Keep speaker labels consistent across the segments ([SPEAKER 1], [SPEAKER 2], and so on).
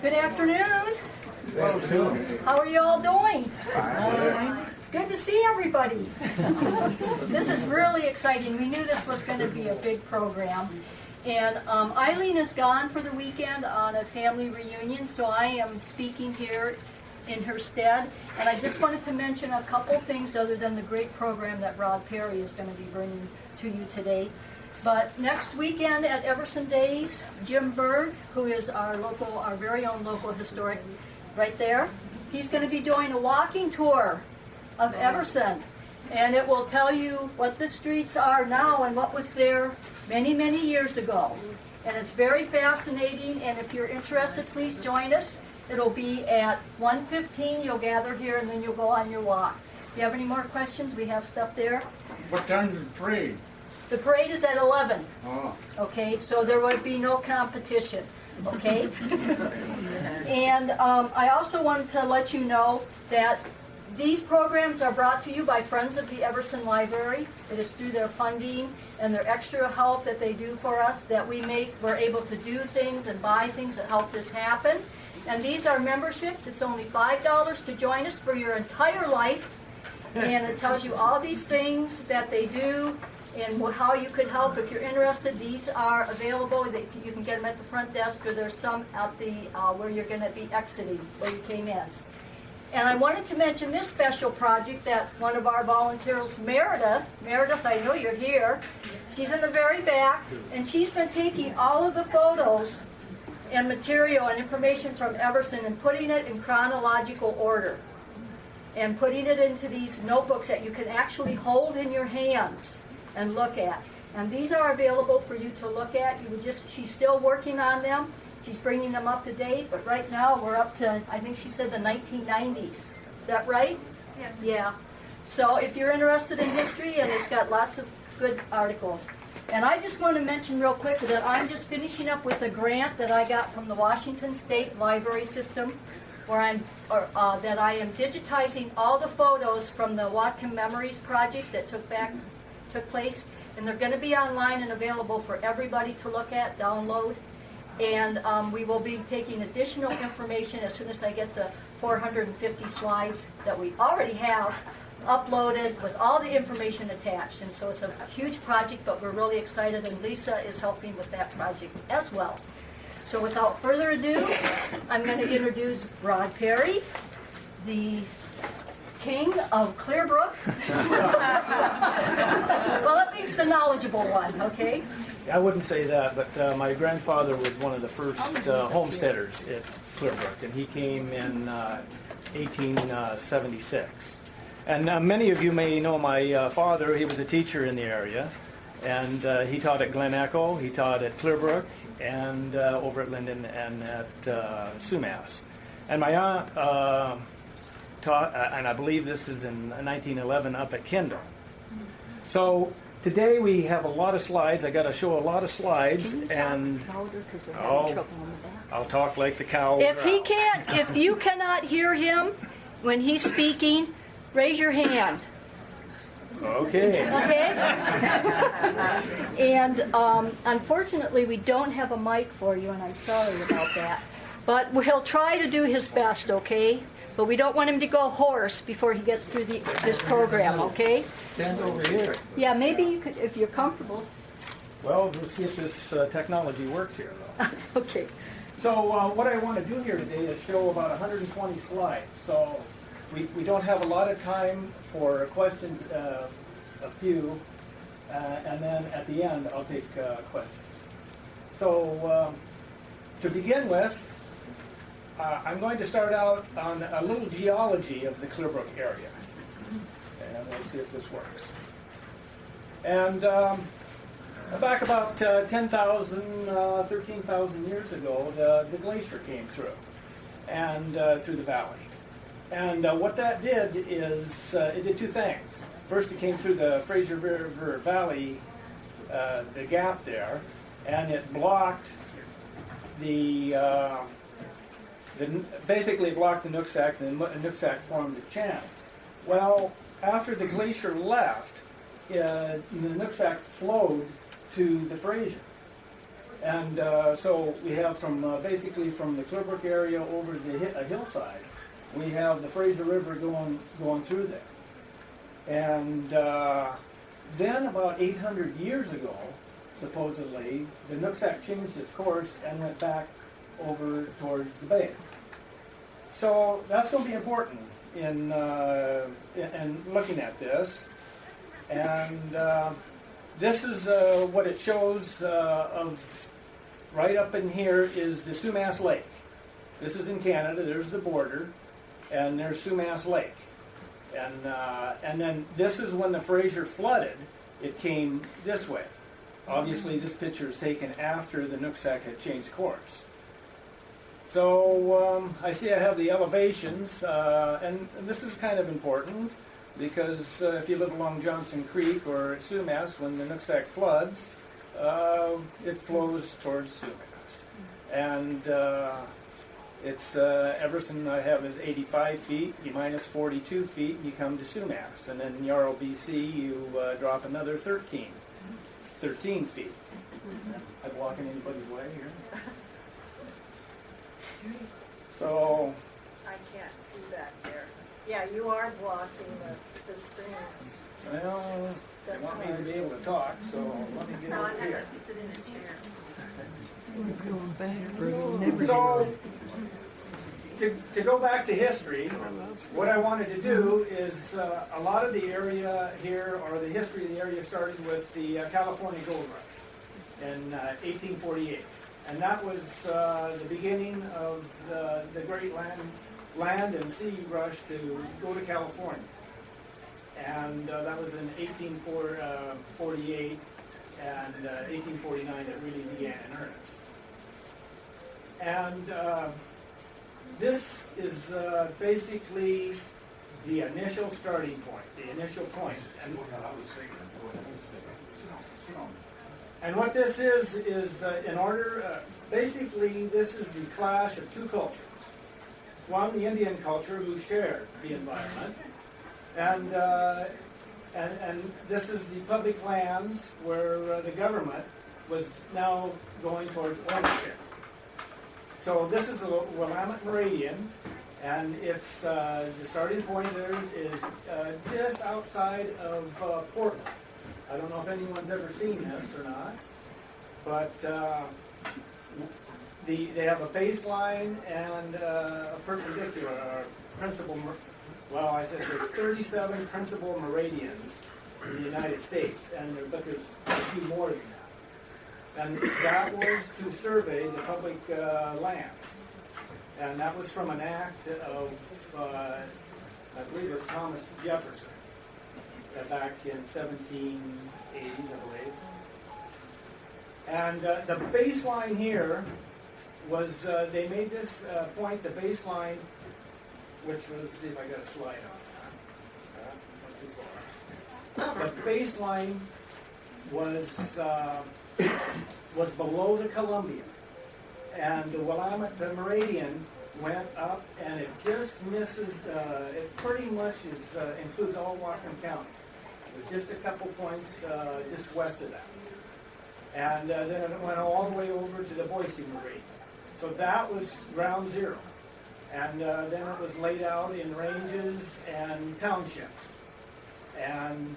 [SPEAKER 1] Good afternoon. How are you all doing? It's good to see everybody. This is really exciting. We knew this was going to be a big program. And Eileen is gone for the weekend on a family reunion, so I am speaking here in her stead. And I just wanted to mention a couple things other than the great program that Rod Perry is going to be bringing to you today. But next weekend at Everson Days, Jim Berg, who is our very own local historic right there, he's going to be doing a walking tour of Everson. And it will tell you what the streets are now and what was there many, many years ago. And it's very fascinating, and if you're interested, please join us. It'll be at 1:15. You'll gather here, and then you'll go on your walk. If you have any more questions, we have stuff there.
[SPEAKER 2] What time is the parade?
[SPEAKER 1] The parade is at 11.
[SPEAKER 2] Oh.
[SPEAKER 1] Okay, so there will be no competition. Okay? And I also wanted to let you know that these programs are brought to you by Friends of the Everson Library. It is through their funding and their extra help that they do for us that we're able to do things and buy things that help this happen. And these are memberships. It's only $5 to join us for your entire life. And it tells you all these things that they do and how you could help. If you're interested, these are available. You can get them at the front desk, or there's some at the where you're going to be exiting, where you came in. And I wanted to mention this special project that one of our volunteers, Meredith, I know you're here. She's in the very back, and she's been taking all of the photos and material and information from Everson and putting it in chronological order and putting it into these notebooks that you can actually hold in your hands and look at. And these are available for you to look at. She's still working on them. She's bringing them up to date, but right now we're up to, I think she said, the 1990s. Is that right?
[SPEAKER 3] Yes.
[SPEAKER 1] Yeah. So if you're interested in history, and it's got lots of good articles. And I just want to mention real quick that I'm just finishing up with a grant that I got from the Washington State Library System, where that I am digitizing all the photos from the Whatcom Memories project that took place, and they're going to be online and available for everybody to look at, download. And we will be taking additional information as soon as I get the 450 slides that we already have uploaded with all the information attached. And so it's a huge project, but we're really excited, and Lisa is helping with that project as well. So without further ado, I'm going to introduce Rod Perry, the King of Clearbrook. Well, at least the knowledgeable one, okay?
[SPEAKER 4] I wouldn't say that, but my grandfather was one of the first homesteaders at Clearbrook, and he came in 1876. And many of you may know my father. He was a teacher in the area, and he taught at Glen Echo, he taught at Clearbrook, and over at Linden and at Sumas. And my aunt taught, and I believe this is in 1911, up at Kendall. So today we have a lot of slides. I got to show a lot of slides, and I'll talk like the cow.
[SPEAKER 1] If you cannot hear him when he's speaking, raise your hand.
[SPEAKER 4] Okay.
[SPEAKER 1] Okay? And unfortunately, we don't have a mic for you, and I'm sorry about that. But he'll try to do his best, okay? But we don't want him to go hoarse before he gets through this program, okay?
[SPEAKER 4] Stand over here.
[SPEAKER 1] Yeah, maybe you could, if you're comfortable.
[SPEAKER 4] Well, we'll see if this technology works here, though.
[SPEAKER 1] Okay.
[SPEAKER 4] So what I want to do here today is show about 120 slides. So we don't have a lot of time for questions, a few, and then at the end I'll take questions. So to begin with, I'm going to start out on a little geology of the Clearbrook area. And we'll see if this works. And back about 10,000, 13,000 years ago, the glacier came through, and through the valley. And what that did is, it did two things. First, it came through the Fraser River Valley, the gap there, and it blocked basically blocked the Nooksack, and the Nooksack formed a channel. Well, after the glacier left, the Nooksack flowed to the Fraser. And so we have from basically from the Clearbrook area over a hillside, we have the Fraser River going through there. And then about 800 years ago, supposedly, the Nooksack changed its course and went back over towards the bay. So that's going to be important in looking at this. And this is what it shows of right up in here is the Sumas Lake. This is in Canada. There's the border, and there's Sumas Lake. And then this is when the Fraser flooded. It came this way. Obviously, this picture is taken after the Nooksack had changed course. So I see I have the elevations, and this is kind of important because if you live along Johnson Creek or at Sumas, when the Nooksack floods, it flows towards Sumas. And it's Everson I have is 85 feet, you minus 42 feet, you come to Sumas. And then in Yarrow, BC, you drop another 13 feet. I'm blocking anybody's way here. So
[SPEAKER 3] I can't see back there. Yeah, you are blocking the screen.
[SPEAKER 4] well, they want me to be able to talk, so let me get
[SPEAKER 3] No,
[SPEAKER 4] over
[SPEAKER 3] I'd
[SPEAKER 4] here.
[SPEAKER 3] have to sit in a chair.
[SPEAKER 5] Going back for never.
[SPEAKER 4] So, to go back to history, what I wanted to do is a lot of the area here, or the history of the area, started with the California Gold Rush in 1848. And that was the beginning of the great land and sea rush to go to California. And that was in 1848 and 1849 that really began in earnest. And this is basically the initial starting point, the initial point. And what this is in order, basically this is the clash of two cultures. One, the Indian culture, who shared the environment, and this is the public lands where the government was now going towards ownership. So this is the Willamette Meridian, and it's the starting point there is just outside of Portland. I don't know if anyone's ever seen this or not, but they have a baseline and a perpendicular, or principal. Well, I said there's 37 principal meridians in the United States, but there's a few more than that. And that was to survey the public lands, and that was from an act of, I believe it was Thomas Jefferson. Back in 1780s, I believe. And the baseline here was, they made this point, the baseline, which was, see if I got a slide on that. Not too far. The baseline was below the Columbia. And the Willamette Meridian went up, and it just misses, it pretty much includes all Whatcom County. There's just a couple points just west of that. And then it went all the way over to the Boise Meridian. So that was ground zero. And then it was laid out in ranges and townships. And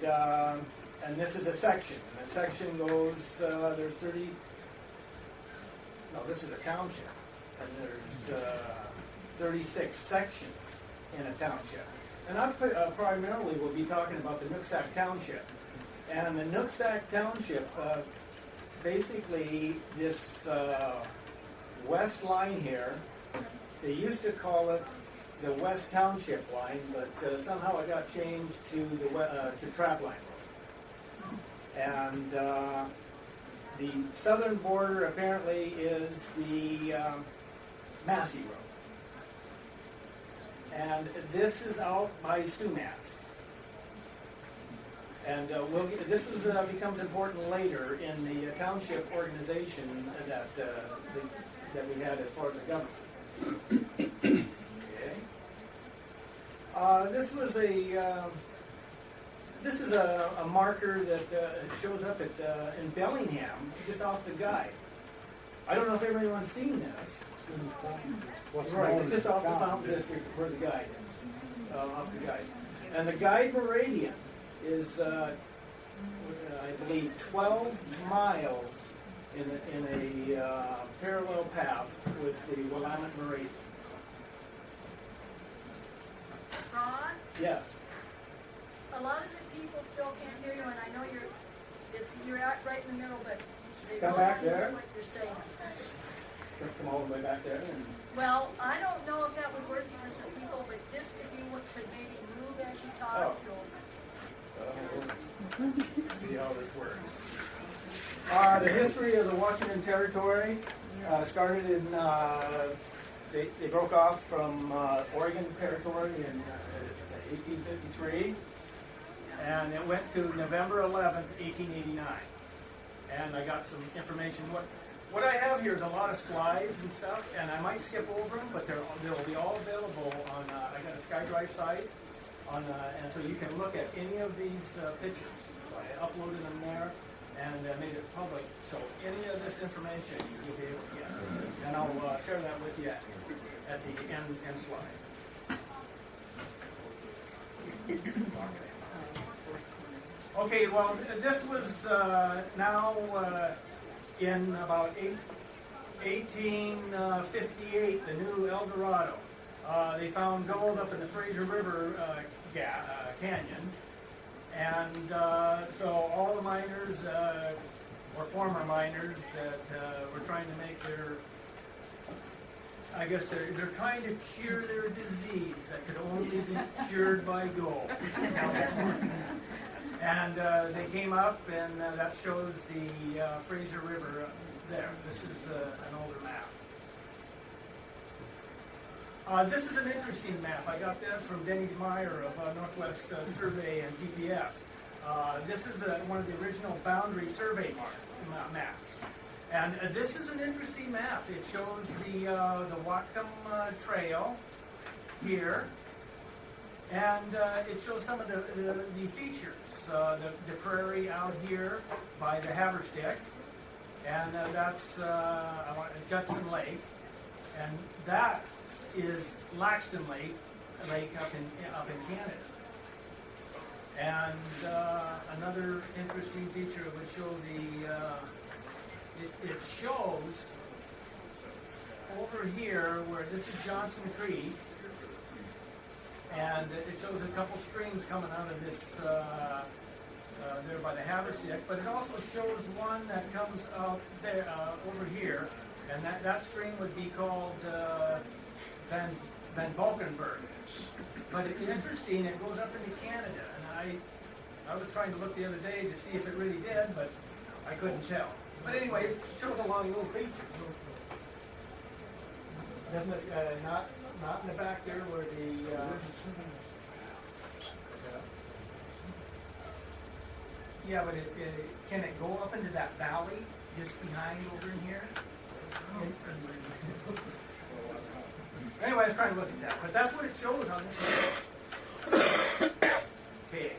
[SPEAKER 4] this is a section. And the section goes, there's 30, no, this is a township. And there's 36 sections in a township. And I primarily will be talking about the Nooksack Township. And the Nooksack Township, basically this west line here, they used to call it the West Township line, but somehow it got changed to to Trapline Road. And the southern border apparently is the Massey Road. And this is out by Sumas. And this becomes important later in the township organization that we had as far as the government. Okay. This is a marker that shows up in Bellingham, just off the guide. I don't know if everyone's seen this. Right, it's just off the Fountain District where the guide is, off the guide. And the guide meridian is, I believe, 12 miles in a parallel path with the Willamette Meridian.
[SPEAKER 1] Ron,
[SPEAKER 4] Yes.
[SPEAKER 1] a lot of the people still can't hear you, and I know you're right in the middle, but they
[SPEAKER 4] Come
[SPEAKER 1] don't
[SPEAKER 4] back
[SPEAKER 1] want to hear
[SPEAKER 4] there.
[SPEAKER 1] what you're saying.
[SPEAKER 4] Just come all the way back there. And,
[SPEAKER 1] Well, I don't know if that would work for some people, but just if you could maybe move as you talk,
[SPEAKER 4] Oh.
[SPEAKER 1] so.
[SPEAKER 4] see how this works. The history of the Washington Territory started in, they broke off from Oregon Territory in 1853, and it went to November 11th, 1889. And I got some information. What I have here is a lot of slides and stuff, and I might skip over them, but they'll be all available on, I got a SkyDrive site, and so you can look at any of these pictures. I uploaded them there and made it public, so any of this information you'll be able to get. And I'll share that with you at the end slide. Okay, well, this was now in about 1858, the new El Dorado. They found gold up in the Fraser River Canyon. And so all the miners, or former miners, that were trying to make their, I guess they're trying to cure their disease that could only be cured by gold. And they came up, and that shows the Fraser River there. This is an older map. This is an interesting map. I got that from Denny Meyer of Northwest Survey and GPS. This is one of the original boundary survey maps. And this is an interesting map. It shows the Whatcom Trail here. And it shows some of the features. The prairie out here by the Haverstick. And that's Judson Lake. And that is Laxton Lake up in Canada. And another interesting feature would show it shows over here where this is Johnson Creek, and it shows a couple streams coming out of this there by the Haverstick, but it also shows one that comes out there over here, and that stream would be called Van Valkenburg. But it's interesting, it goes up into Canada, and I was trying to look the other day to see if it really did, but I couldn't tell. But anyway, it shows a lot of little features. Doesn't it, not in the back there where the, yeah, but can it go up into that valley just behind over in here? Anyway, I was trying to look at that, but that's what it shows on this map. Okay.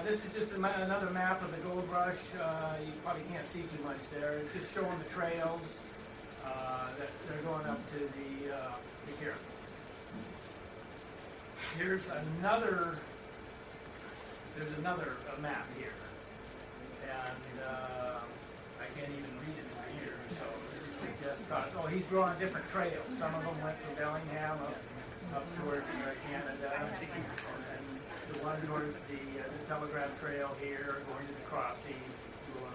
[SPEAKER 4] This is just another map of the gold rush. You probably can't see too much there. It's just showing the trails that they're going up to the here. There's another map here, and I can't even read it from here. So this is the Jeff Cox. Oh, he's drawing different trails. Some of them went from Bellingham up towards Canada, and the one towards the Telegraph Trail here, going to the Crossing, going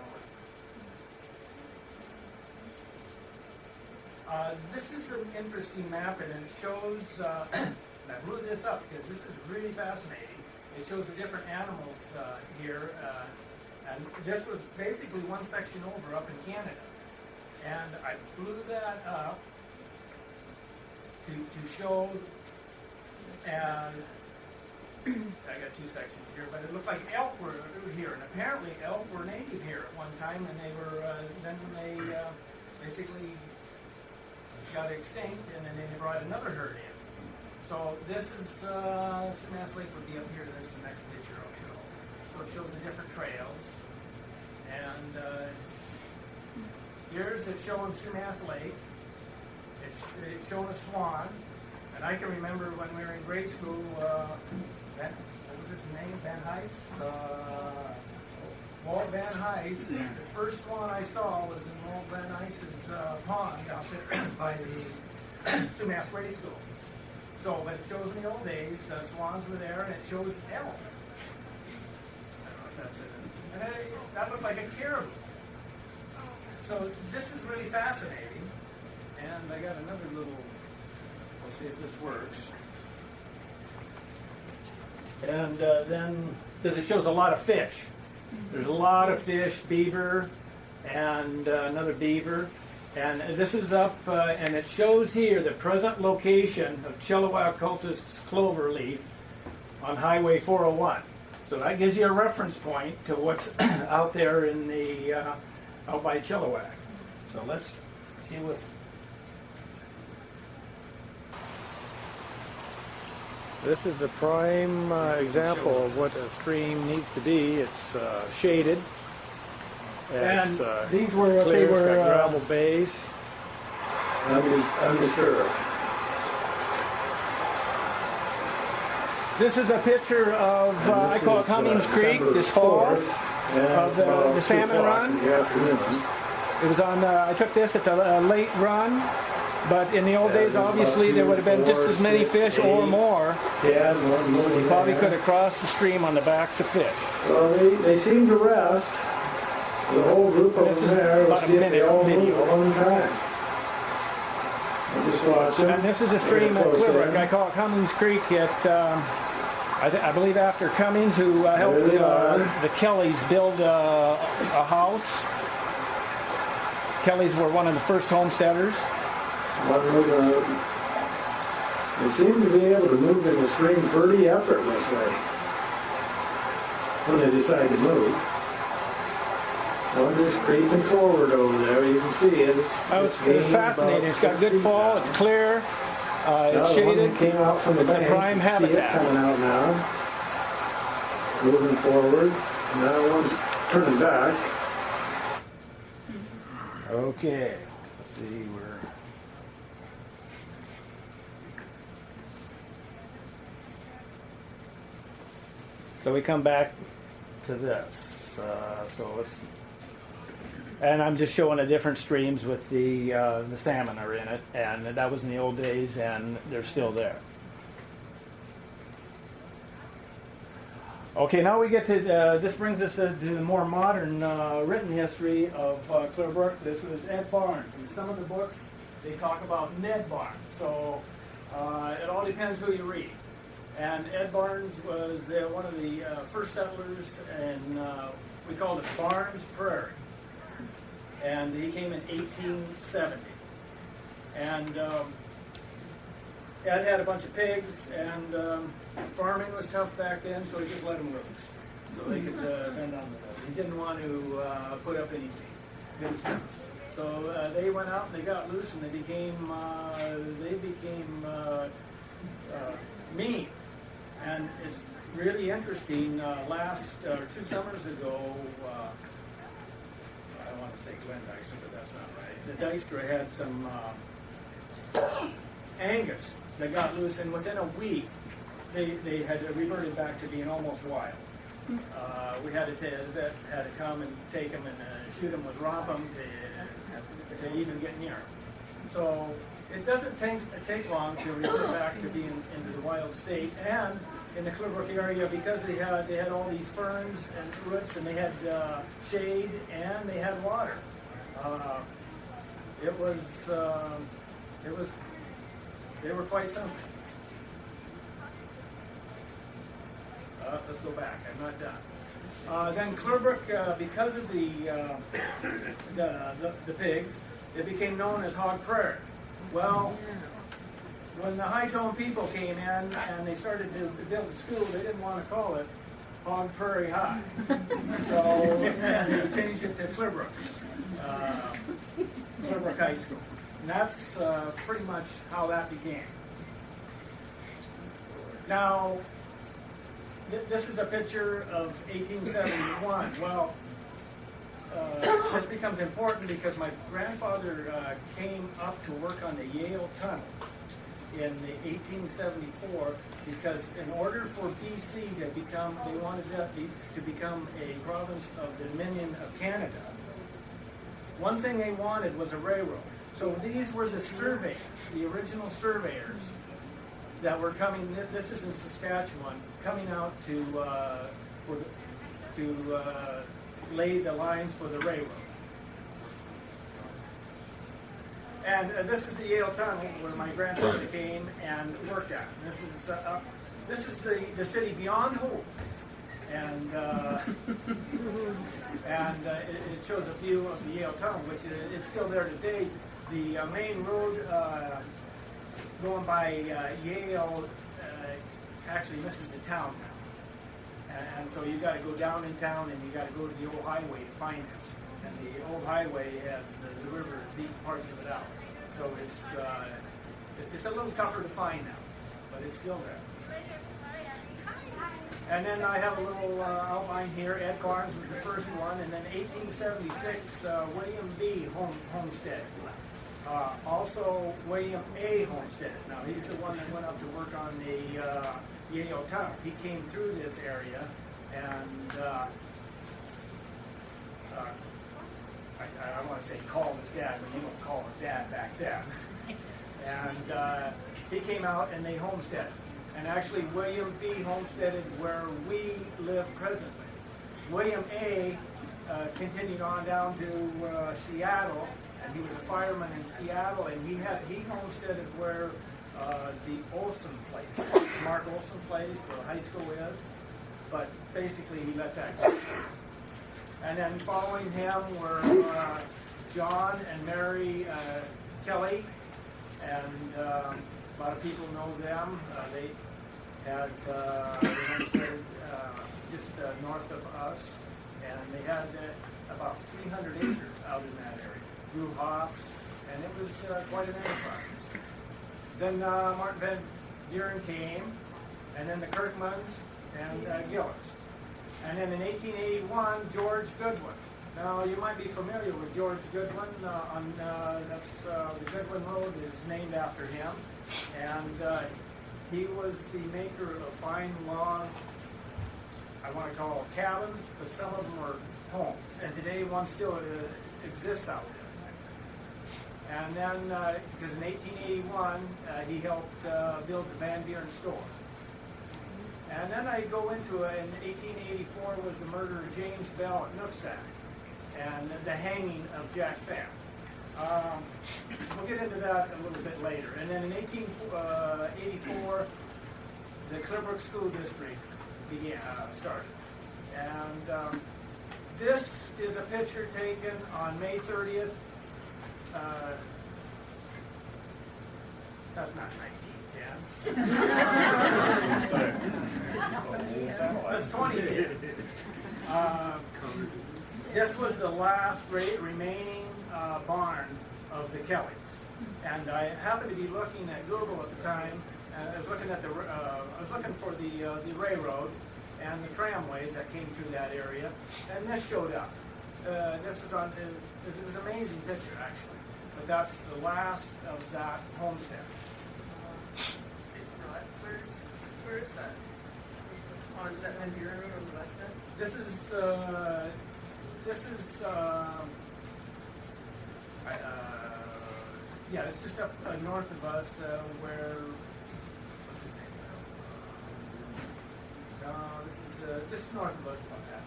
[SPEAKER 4] over. This is an interesting map, and it shows, and I blew this up because this is really fascinating. It shows the different animals here, and this was basically one section over up in Canada. And I blew that up to show, and I got two sections here, but it looked like elk were here, and apparently elk were native here at one time, and they were, then when they basically got extinct, and then they brought another herd in. So this is, Sumas Lake would be up here, this is the next picture I'll show. So it shows the different trails, and Here's it showing Sumas Lake. It's showing a swan. And I can remember when we were in grade school, what was his name? Van Heist? Walt Van Heist. The first swan I saw was in Walt Van Heist's pond out there by the Sumas grade school. So, but it shows in the old days, the swans were there, and it shows elk. I don't know if that's it. And that looks like a caribou. So this is really fascinating. And I got another little, we'll see if this works. And then, because it shows a lot of fish. There's a lot of fish, beaver, and another beaver. And this is up, and it shows here the present location of Chilliwack cultus cloverleaf on Highway 401. So that gives you a reference point to what's out there in the out by Chilliwack. So let's see what. This is a prime example of what a stream needs to be. It's shaded.
[SPEAKER 6] And
[SPEAKER 4] These were
[SPEAKER 6] it's clear,
[SPEAKER 4] they were
[SPEAKER 6] it's got gravel base. Undisturbed.
[SPEAKER 4] This is a picture of I call it Cummings Creek
[SPEAKER 6] December
[SPEAKER 4] this fall
[SPEAKER 6] 4th,
[SPEAKER 4] of the salmon run.
[SPEAKER 6] in the afternoon.
[SPEAKER 4] It was on. I took this at the late run, but in the old
[SPEAKER 6] Yeah,
[SPEAKER 4] days,
[SPEAKER 6] there's
[SPEAKER 4] obviously
[SPEAKER 6] about
[SPEAKER 4] there would have been
[SPEAKER 6] 2,
[SPEAKER 4] just
[SPEAKER 6] 4,
[SPEAKER 4] as many
[SPEAKER 6] 6,
[SPEAKER 4] fish or
[SPEAKER 6] 8,
[SPEAKER 4] more.
[SPEAKER 6] 10, one more.
[SPEAKER 4] You probably could have crossed the stream on the backs of fish.
[SPEAKER 6] Well, they seem to rest. The whole group of
[SPEAKER 4] This
[SPEAKER 6] them
[SPEAKER 4] is
[SPEAKER 6] there. We'll
[SPEAKER 4] about a
[SPEAKER 6] see if they
[SPEAKER 4] minute
[SPEAKER 6] all
[SPEAKER 4] video.
[SPEAKER 6] move at one time. I'll just watch them.
[SPEAKER 4] And this is a stream at Clearbrook. I call it Cummings Creek. I believe after Cummings, who helped
[SPEAKER 6] There they are.
[SPEAKER 4] the Kellys build a house. Kellys were one of the first homesteaders.
[SPEAKER 6] They seem to be able to move in the stream pretty effortlessly when they decide to move. One just creeping forward over there. You can see it.
[SPEAKER 4] It's fascinating. It's got good fall. It's clear. It's
[SPEAKER 6] The one
[SPEAKER 4] shaded.
[SPEAKER 6] that came out from the
[SPEAKER 4] It's a
[SPEAKER 6] bank.
[SPEAKER 4] prime
[SPEAKER 6] You can see it
[SPEAKER 4] habitat.
[SPEAKER 6] coming out now. Moving forward. Now one's turning back.
[SPEAKER 4] Okay. Let's see where. So we come back to this. And I'm just showing the different streams with the salmon are in it, and that was in the old days, and they're still there. Okay, now we get to, this brings us to the more modern written history of Clearbrook. This was Ed Barnes. In some of the books, they talk about Ned Barnes. So it all depends who you read. And Ed Barnes was one of the first settlers, and we called it Barnes Prairie. And he came in 1870. And Ed had a bunch of pigs, and farming was tough back then, so he just let them loose, so they could fend on the He didn't want to put up anything. Good stuff. So they went out and they got loose, and they became mean. And it's really interesting. Last 2 summers ago, I don't want to say Glen Dyster, but that's not right. The Dyster had some Angus that got loose, and within a week, they had reverted back to being almost wild. We had to come and take them and shoot them with wampum to even get near them. So it doesn't take long to revert back to being into the wild state. And in the Clearbrook area, because they had all these ferns and roots, and they had shade and they had water. They were quite something. Let's go back. I'm not done. Then Clearbrook, because of the pigs, it became known as Hog Prairie. Well, when the High-Tone people came in and they started to build a school, they didn't want to call it Hog Prairie High. So they changed it to Clearbrook, Clearbrook High School. And that's pretty much how that began. Now, this is a picture of 1871. Well, this becomes important because my grandfather came up to work on the Yale Tunnel in the 1874 because in order for BC to become, they wanted that to become a province of the Dominion of Canada. One thing they wanted was a railroad. So these were the surveyors, the original surveyors that were coming. This is in Saskatchewan, coming out to lay the lines for the railroad. And this is the Yale Tunnel where my grandfather came and worked at. This is the city beyond hope, and it shows a view of the Yale Tunnel, which is still there today. The main road going by Yale actually misses the town now, and so you got to go down in town and you got to go to the old highway to find it. And the old highway has the river eat parts of it out, so it's a little tougher to find now, but it's still there. And then I have a little outline here. Ed Barnes was the first one, and then 1876, William B. Homestead. Also, William A. Homestead. Now, he's the one that went up to work on the Yale Tunnel. He came through this area, and I want to say call his dad, but you don't call his dad back then. And he came out, and they homesteaded. And actually, William B. homesteaded where we live presently. William A. Continued on down to Seattle, and he was a fireman in Seattle, and he homesteaded where the Olson place, Mark Olson place, where high school is. But basically, he let that go. And then following him were John and Mary Kelly, and a lot of people know them. They had homesteaded just north of us, and they had about 300 acres out in that area. Grew hops, and it was quite an enterprise. Then Martin Van Buren came, and then the Kirkmans and Gillis. And then in 1881, George Goodwin. Now, you might be familiar with George Goodwin. That's the Goodwin Road is named after him. And he was the maker of fine log, I want to call them cabins, but some of them are homes. And today one still exists out there. And then, because in 1881, he helped build the Van Buren store. And then I go into it, in 1884 was the murder of James Bell at Nooksack, and the hanging of Jack Sam. We'll get into that a little bit later. And then in 1884, the Clearbrook School District started. And this is a picture taken on May 30th. That's not 1910. That's 2010. This was the last remaining barn of the Kellys, and I happened to be looking at Google at the time. I was looking at I was looking for the railroad and the tramways that came through that area, and this showed up. This was on. It was an amazing picture, actually. But that's the last of that homestead.
[SPEAKER 3] Where's that? On is that Van Buren or was like that?
[SPEAKER 4] This is yeah, it's just up north of us where. This is just north of us about that.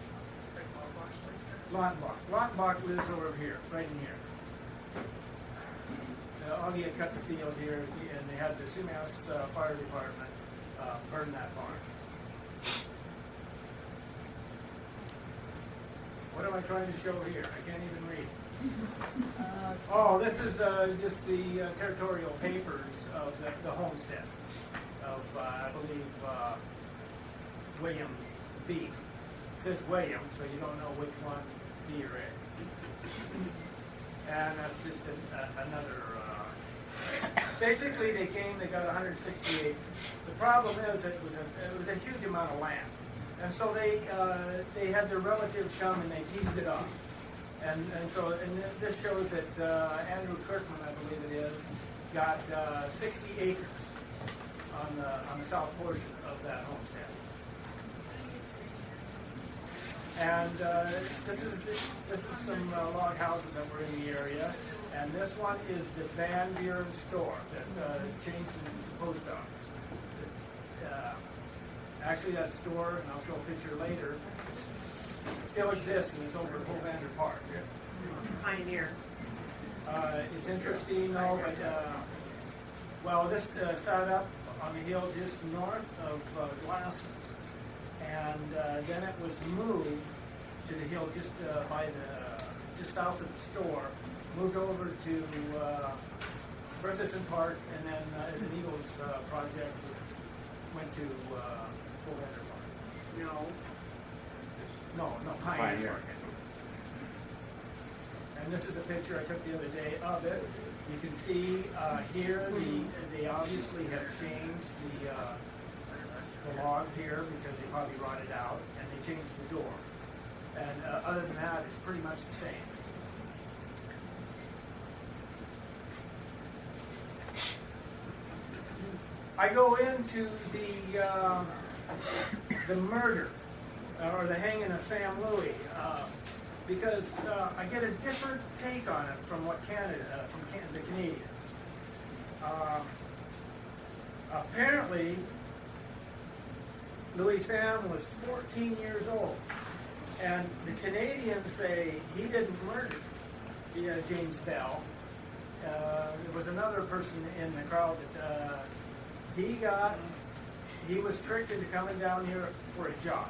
[SPEAKER 4] Lautenbach lives over here, right in here. Augie had cut the field here, and they had the Sumas Fire Department burn that barn. What am I trying to show here? I can't even read. This is just the territorial papers of the homestead of, I believe, William B. It says William, so you don't know which one B or A. And that's just another. Basically, they got 160 acres. The problem is it was a huge amount of land, and so they had their relatives come and they pieced it off. And this shows that Andrew Kirkman, I believe it is, got 60 acres on the south portion of that homestead. And this is some log houses that were in the area, and this one is the Van Buren store that changed into the post office. Actually, that store, and I'll show a picture later, still exists, and it's over at Hovander Park.
[SPEAKER 3] Pioneer.
[SPEAKER 4] It's interesting, though, but well, this sat up on the hill just north of Glasses, and then it was moved to the hill just just south of the store, moved over to Griffithson Park, and then as an Eagles project went to Hovander Park. No, Pioneer Park. And this is a picture I took the other day of it. You can see here they obviously have changed the logs here because they probably rotted out, and they changed the door. And other than that, it's pretty much the same. I go into the murder or the hanging of Sam Louis because I get a different take on it from what the Canadians. Apparently, Louis Sam was 14 years old, and the Canadians say he didn't murder James Bell. There was another person in the crowd that he was tricked into coming down here for a job,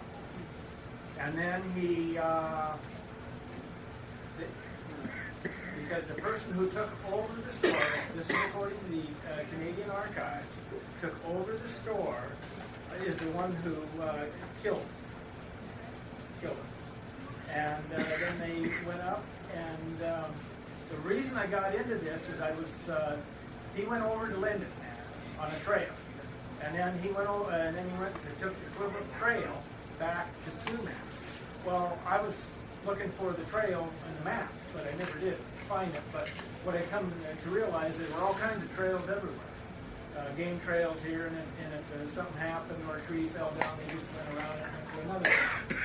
[SPEAKER 4] and then because the person who took over the store, this is according to the Canadian Archives, took over the store is the one who killed him. And then they went up, and the reason I got into this is he went over to Linden on a trail, and then he went over, and then he took the Clearbrook Trail back to Sumas. Well, I was looking for the trail in the maps, but I never did find it. But what I come to realize, there were all kinds of trails everywhere. Game trails here, and if something happened or a tree fell down, they just went around it and went to another trail.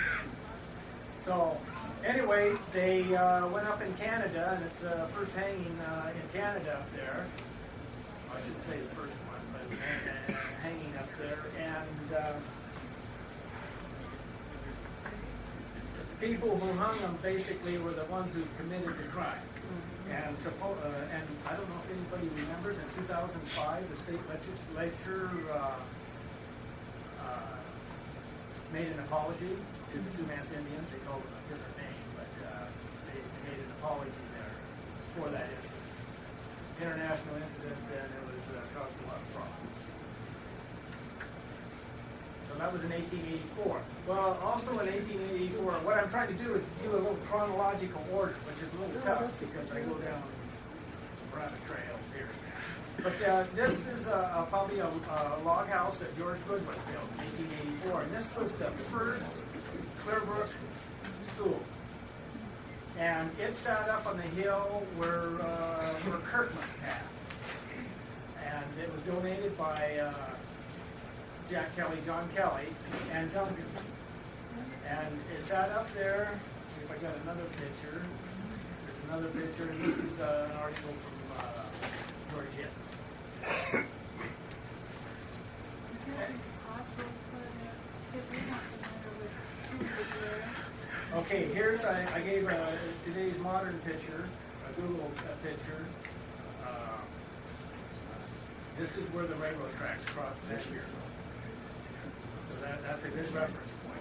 [SPEAKER 4] So, anyway, they went up in Canada, and it's the first hanging in Canada up there. I shouldn't say the first one, but hanging up there. And the people who hung them basically were the ones who committed the crime. And I don't know if anybody remembers, in 2005, the state legislature made an apology to the Sumas Indians. They called them a different name, but they made an apology there for that incident. International incident, and it was caused a lot of problems. So that was in 1884. Well, also in 1884, what I'm trying to do is do a little chronological order, which is a little tough because I go down some rabbit trails here. But this is probably a log house that George Goodwin built in 1884, and this was the first Clearbrook school. And it sat up on the hill where Kirkman had. And it was donated by Jack Kelly, John Kelly, and Duncan's. And it sat up there. See if I got another picture. There's another picture, and this is an article from George Hitt. Okay, here's, I gave today's modern picture, a Google picture. This is where the railroad tracks cross this year. So that's a good reference point.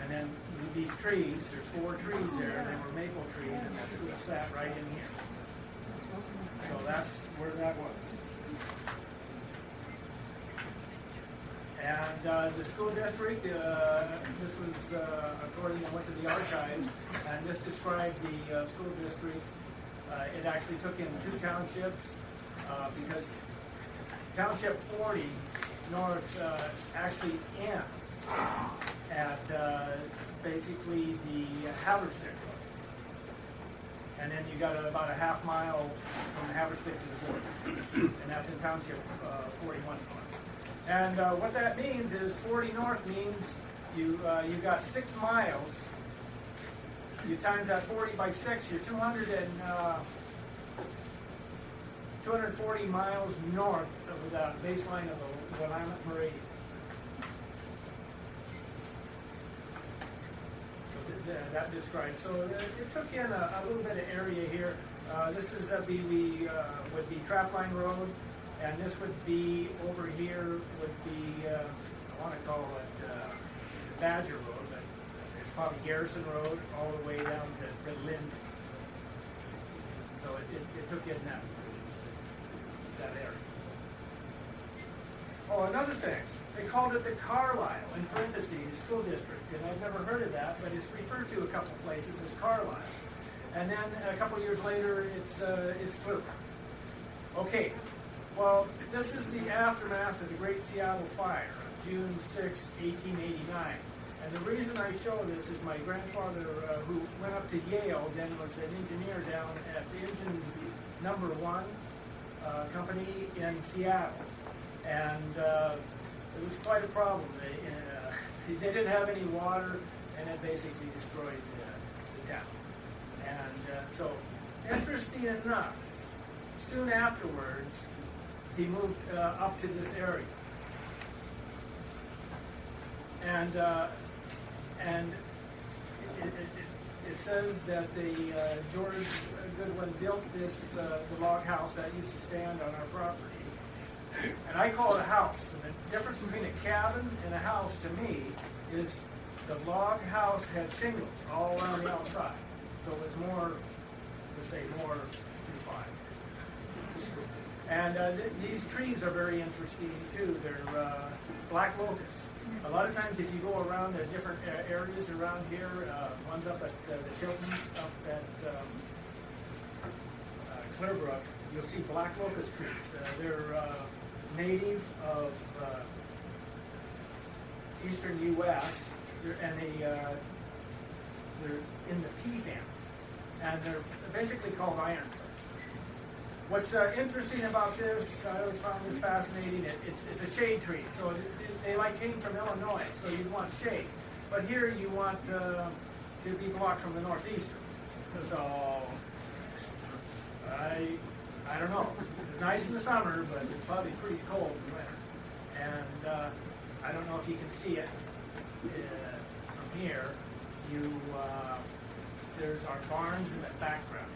[SPEAKER 4] And then these trees, there's 4 trees there, they were maple trees, and that's who sat right in here. So that's where that was. And the school district, this was, according, I went to the archives, and this described the school district. It actually took in 2 townships, because Township 40 North actually ends at basically the Haverstick Road. and then you got about a half mile from Haverstick to the border, and that's in Township 41 North. And what that means is 40 North means you got 6 miles. You times that 40 by 6, you're 240 miles north of the baseline of the Willamette Meridian. So that describes. So it took in a little bit of area here. This is would be Trapline Road, and this would be over here would be I want to call it Badger Road, but it's probably Garrison Road all the way down to Lindsay. So it took in that area. Oh, another thing, they called it the Carlisle, in parentheses, school district, and I've never heard of that, but it's referred to a couple places as Carlisle. And then a couple years later, it's Clearbrook. Okay, well, this is the aftermath of the Great Seattle Fire of June 6, 1889. And the reason I show this is my grandfather, who went up to Yale, then was an engineer down at the Engine No. 1 company in Seattle. And it was quite a problem. They didn't have any water, and it basically destroyed the town. And so, interesting enough, soon afterwards, he moved up to this area. And it says that the George Goodwin built the log house that used to stand on our property. And I call it a house. And the difference between a cabin and a house to me is the log house had shingles all around the outside. So it was more refined. And these trees are very interesting too. They're black locusts. A lot of times if you go around the different areas around here, one's up at the Tiltons, up at Clearbrook, you'll see black locust trees. They're native of eastern U.S. and they're in the pea family, and they're basically called iron fir. What's interesting about this, I always found this fascinating. It's a shade tree, so they came from Illinois, so you'd want shade. But here you want to be blocked from the northeaster. So I don't know. It's nice in the summer, but it's probably pretty cold in the winter. And I don't know if you can see it from here. There's our barns in the background.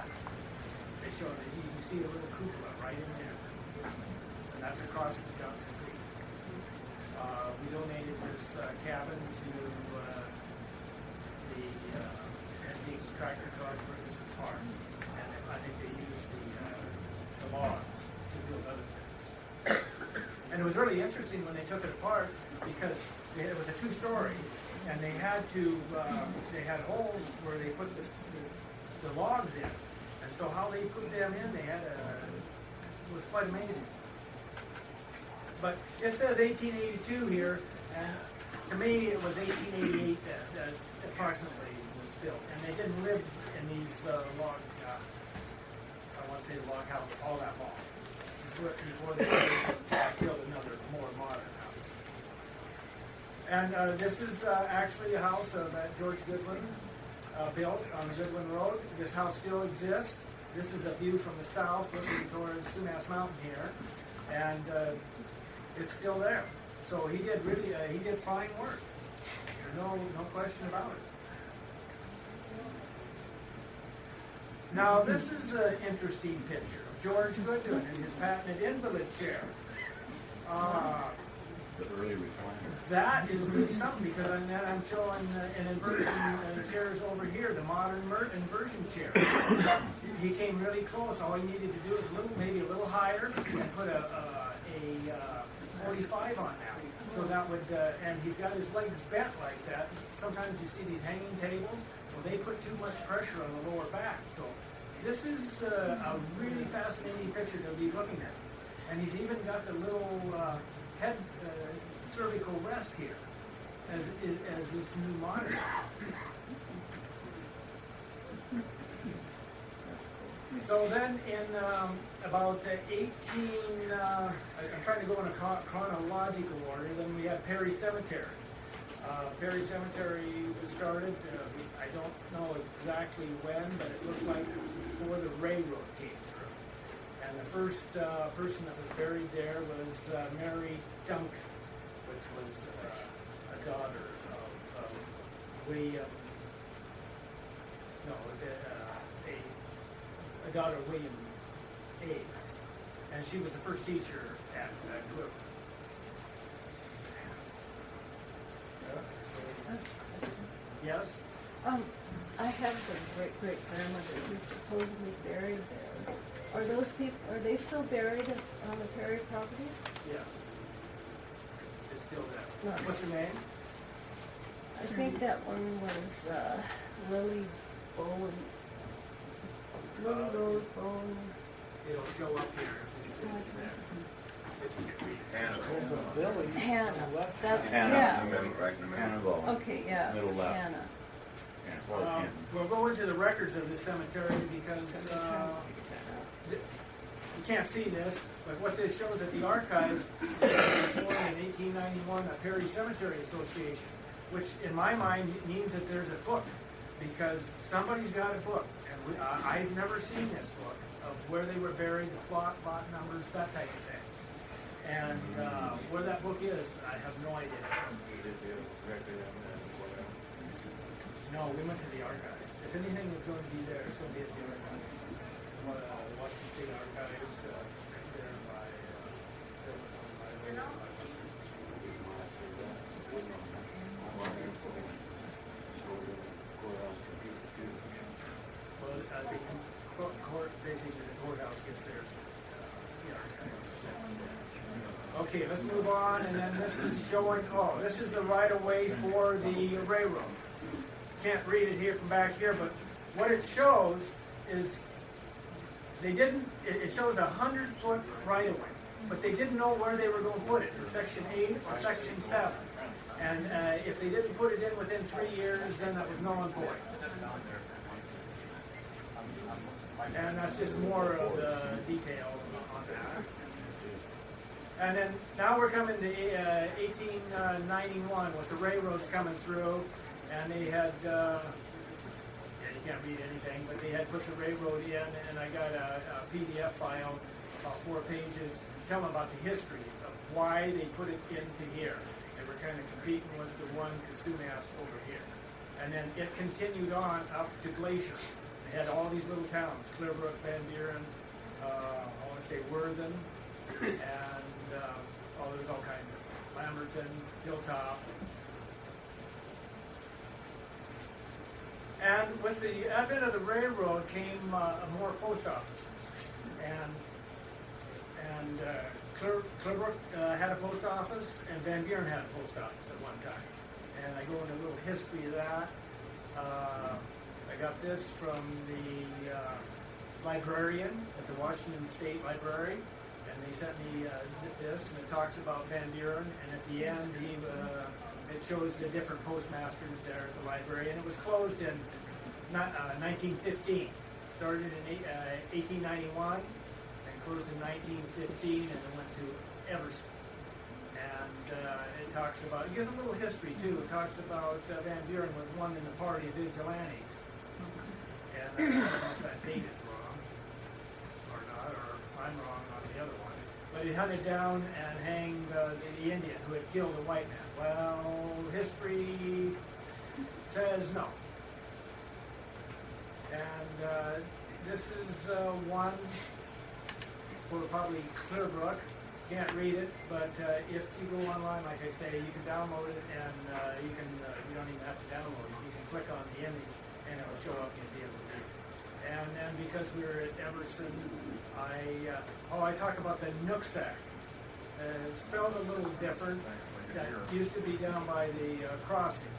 [SPEAKER 4] They show that you can see a little cupola right in there, and that's across the Johnson Creek. We donated this cabin to the antique tractor garage Burgess Park, and I think they used the logs to build other things. And it was really interesting when they took it apart because it was a two-story, and they had holes where they put the logs in. And so how they put them in, it was quite amazing. But it says 1882 here, and to me it was 1888 that approximately was built. And they didn't live in these log, I want to say the log house all that long, before they built another more modern house. And this is actually a house that George Goodwin built on Goodwin Road. This house still exists. This is a view from the south looking towards Sumas Mountain here, and it's still there. So he did fine work. There's no question about it. Now this is an interesting picture of George Goodwin in his patented invalid chair.
[SPEAKER 2] The early recliner.
[SPEAKER 4] That is really something because I'm showing an inversion chairs over here, the modern inversion chair. He came really close. All he needed to do is maybe a little higher and put a 45 on that. So that would, and he's got his legs bent like that. Sometimes you see these hanging tables. Well, they put too much pressure on the lower back. So this is a really fascinating picture to be looking at. And he's even got the little head cervical rest here as this new monitor. So then in about 18, I'm trying to go in a chronological order, then we had Perry Cemetery. Perry Cemetery was started, I don't know exactly when, but it looks like before the railroad came through. And the first person that was buried there was Mary Duncan, which was a daughter of William, no, a daughter of William Ames. And she was the first teacher at Clearbrook. Yes?
[SPEAKER 5] I have some great-great-grandmother who's supposedly buried there. Are those people, are they still buried on the Perry property?
[SPEAKER 4] Yeah. It's still there.
[SPEAKER 5] No.
[SPEAKER 4] What's her name?
[SPEAKER 5] I think that one was Lily Bowen. Lily Rose Bowen.
[SPEAKER 4] It'll show up here if it's there. If you can read it.
[SPEAKER 7] Hannah.
[SPEAKER 4] Billy.
[SPEAKER 5] Hannah. That's,
[SPEAKER 7] Hannah,
[SPEAKER 5] yeah.
[SPEAKER 7] in the middle, right in the middle.
[SPEAKER 2] Hannah Bowen.
[SPEAKER 5] Okay, yeah,
[SPEAKER 7] Middle
[SPEAKER 5] it's
[SPEAKER 7] left.
[SPEAKER 5] Hannah.
[SPEAKER 4] We'll go into the records of the cemetery because you can't see this, but what this shows at the archives was formed in 1891, a Perry Cemetery Association, which in my mind means that there's a book, because somebody's got a book, and I've never seen this book of where they were buried, the plot, lot numbers, that type of thing. And where that book is, I have no idea. No, we went to the archives. If anything was going to be there, it's going to be at the archives. Washington State Archives, right there by, well, the court, basically the courthouse gets theirs, the archives. Okay, let's move on, and then this is showing, this is the right-of-way for the railroad. Can't read it here from back here, but what it shows is they didn't, it shows 100-foot right-of-way, but they didn't know where they were going to put it, in section 8 or section 7. And if they didn't put it in within 3 years, then that was null and void. And that's just more of the detail on that. And then now we're coming to 1891 with the railroads coming through, and they had, you can't read anything, but they had put the railroad in, and I got a PDF file, about 4 pages, telling about the history of why they put it into here. They were kind of competing with the one Kasumas over here. And then it continued on up to Glacier. They had all these little towns, Clearbrook, Van Buren, I want to say Worthen, and there was all kinds of Lamberton, Hilltop. And with the advent of the railroad came more post offices. And Clearbrook had a post office, and Van Buren had a post office at one time. And I go into a little history of that. I got this from the librarian at the Washington State Library, and they sent me this, and it talks about Van Buren, and at the end it shows the different postmasters there at the library, and it was closed in 1915. Started in 1891, and closed in 1915, and it went to Everson. And it talks about, it gives a little history too. It talks about Van Buren was one in the party of vigilantes. And I don't know if that date is wrong or not, or I'm wrong on the other one. But he hunted down and hanged the Indian who had killed a white man. Well, history says no. And this is one for probably Clearbrook. Can't read it, but if you go online, like I say, you can download it, and you don't even have to download it. You can click on the image, and it will show up, and you'll be able to read it. And then because we were at Everson, I talk about the Nooksack. It's spelled a little different. That used to be down by the crossing,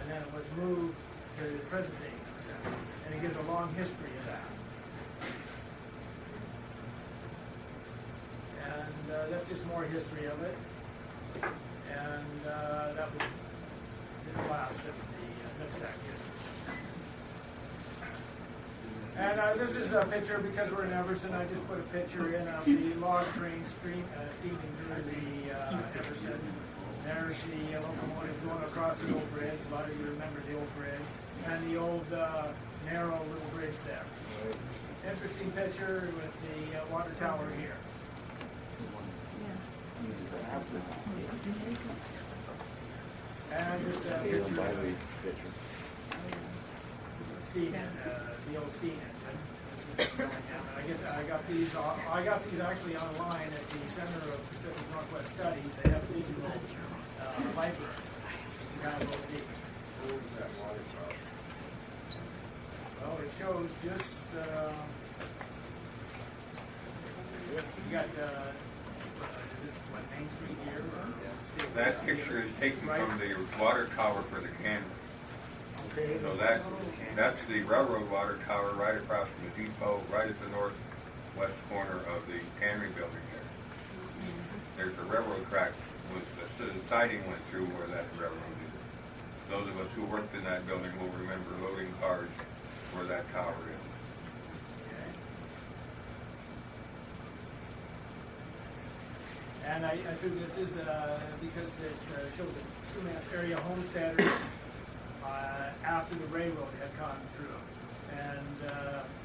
[SPEAKER 4] and then it was moved to the present day Nooksack. And it gives a long history of that. And that's just more history of it. And that was the last of the Nooksack history. And this is a picture, because we're in Everson, I just put a picture in of the log train steaming through the Everson. There's the locomotive going across the old bridge. A lot of you remember the old bridge. And the old narrow little bridge there. Interesting picture with the water tower here. And just a picture of steam, the old steam engine. This is going down. I got these actually online at the Center of Pacific Northwest Studies. They have a digital library. You can download these. Well, it shows just you got is this what, Main Street here? Or
[SPEAKER 7] That picture is taken from the water tower for the cannery.
[SPEAKER 4] okay.
[SPEAKER 7] So that's the railroad water tower right across from the depot, right at the northwest corner of the cannery building there. There's a railroad track with the siding went through where that railroad is. Those of us who worked in that building will remember loading cars where that tower is.
[SPEAKER 4] And I think this is because it shows the Sumas area homesteaders after the railroad had gone through. And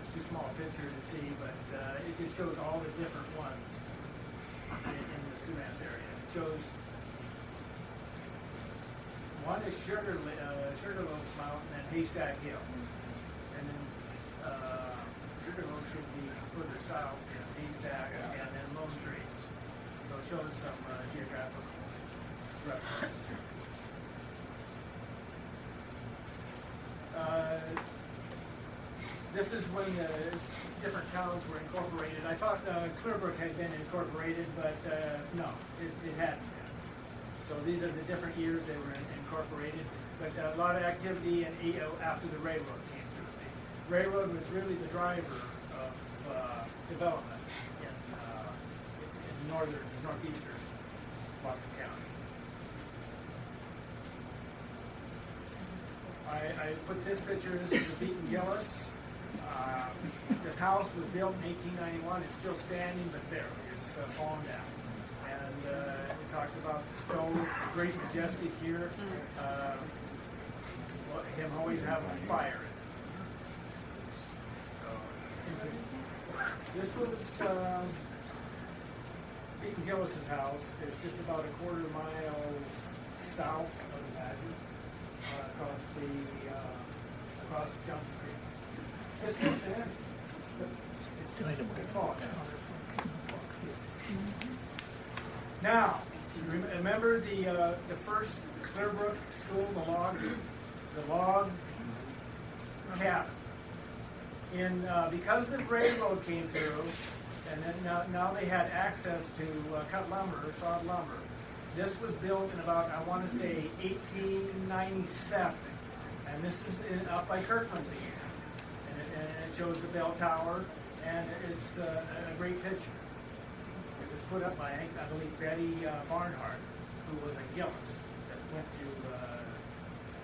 [SPEAKER 4] it's too small a picture to see, but it just shows all the different ones in the Sumas area. It shows one is Sugarloaf Mountain and Haystack Hill. And then Sugarloaf should be further south in Haystack and then Lone Tree. So it shows some geographical references. This is when the different towns were incorporated. I thought Clearbrook had been incorporated, but no, it hadn't been. So these are the different years they were incorporated. But a lot of activity after the railroad came through. The railroad was really the driver of development in northeastern Washington County. I put this picture. This is the Beaton Gillis. This house was built in 1891. It's still standing, but barely. It's fallen down. And it talks about the stove, the great majestic here. Him always having a fire in it. So, this was Beaton Gillis's house. It's just about a quarter mile south of the Badger, across Johnson Creek. It's still standing. It's fallen down. Now, remember the first Clearbrook school, the log cabin. Because the railroad came through, and then now they had access to cut lumber, sawed lumber. This was built in about, I want to say, 1897, and this is up by Kirkland's again. And it shows the bell tower, and it's a great picture. It was put up by, I believe, Betty Barnhart, who was a Gillis that went to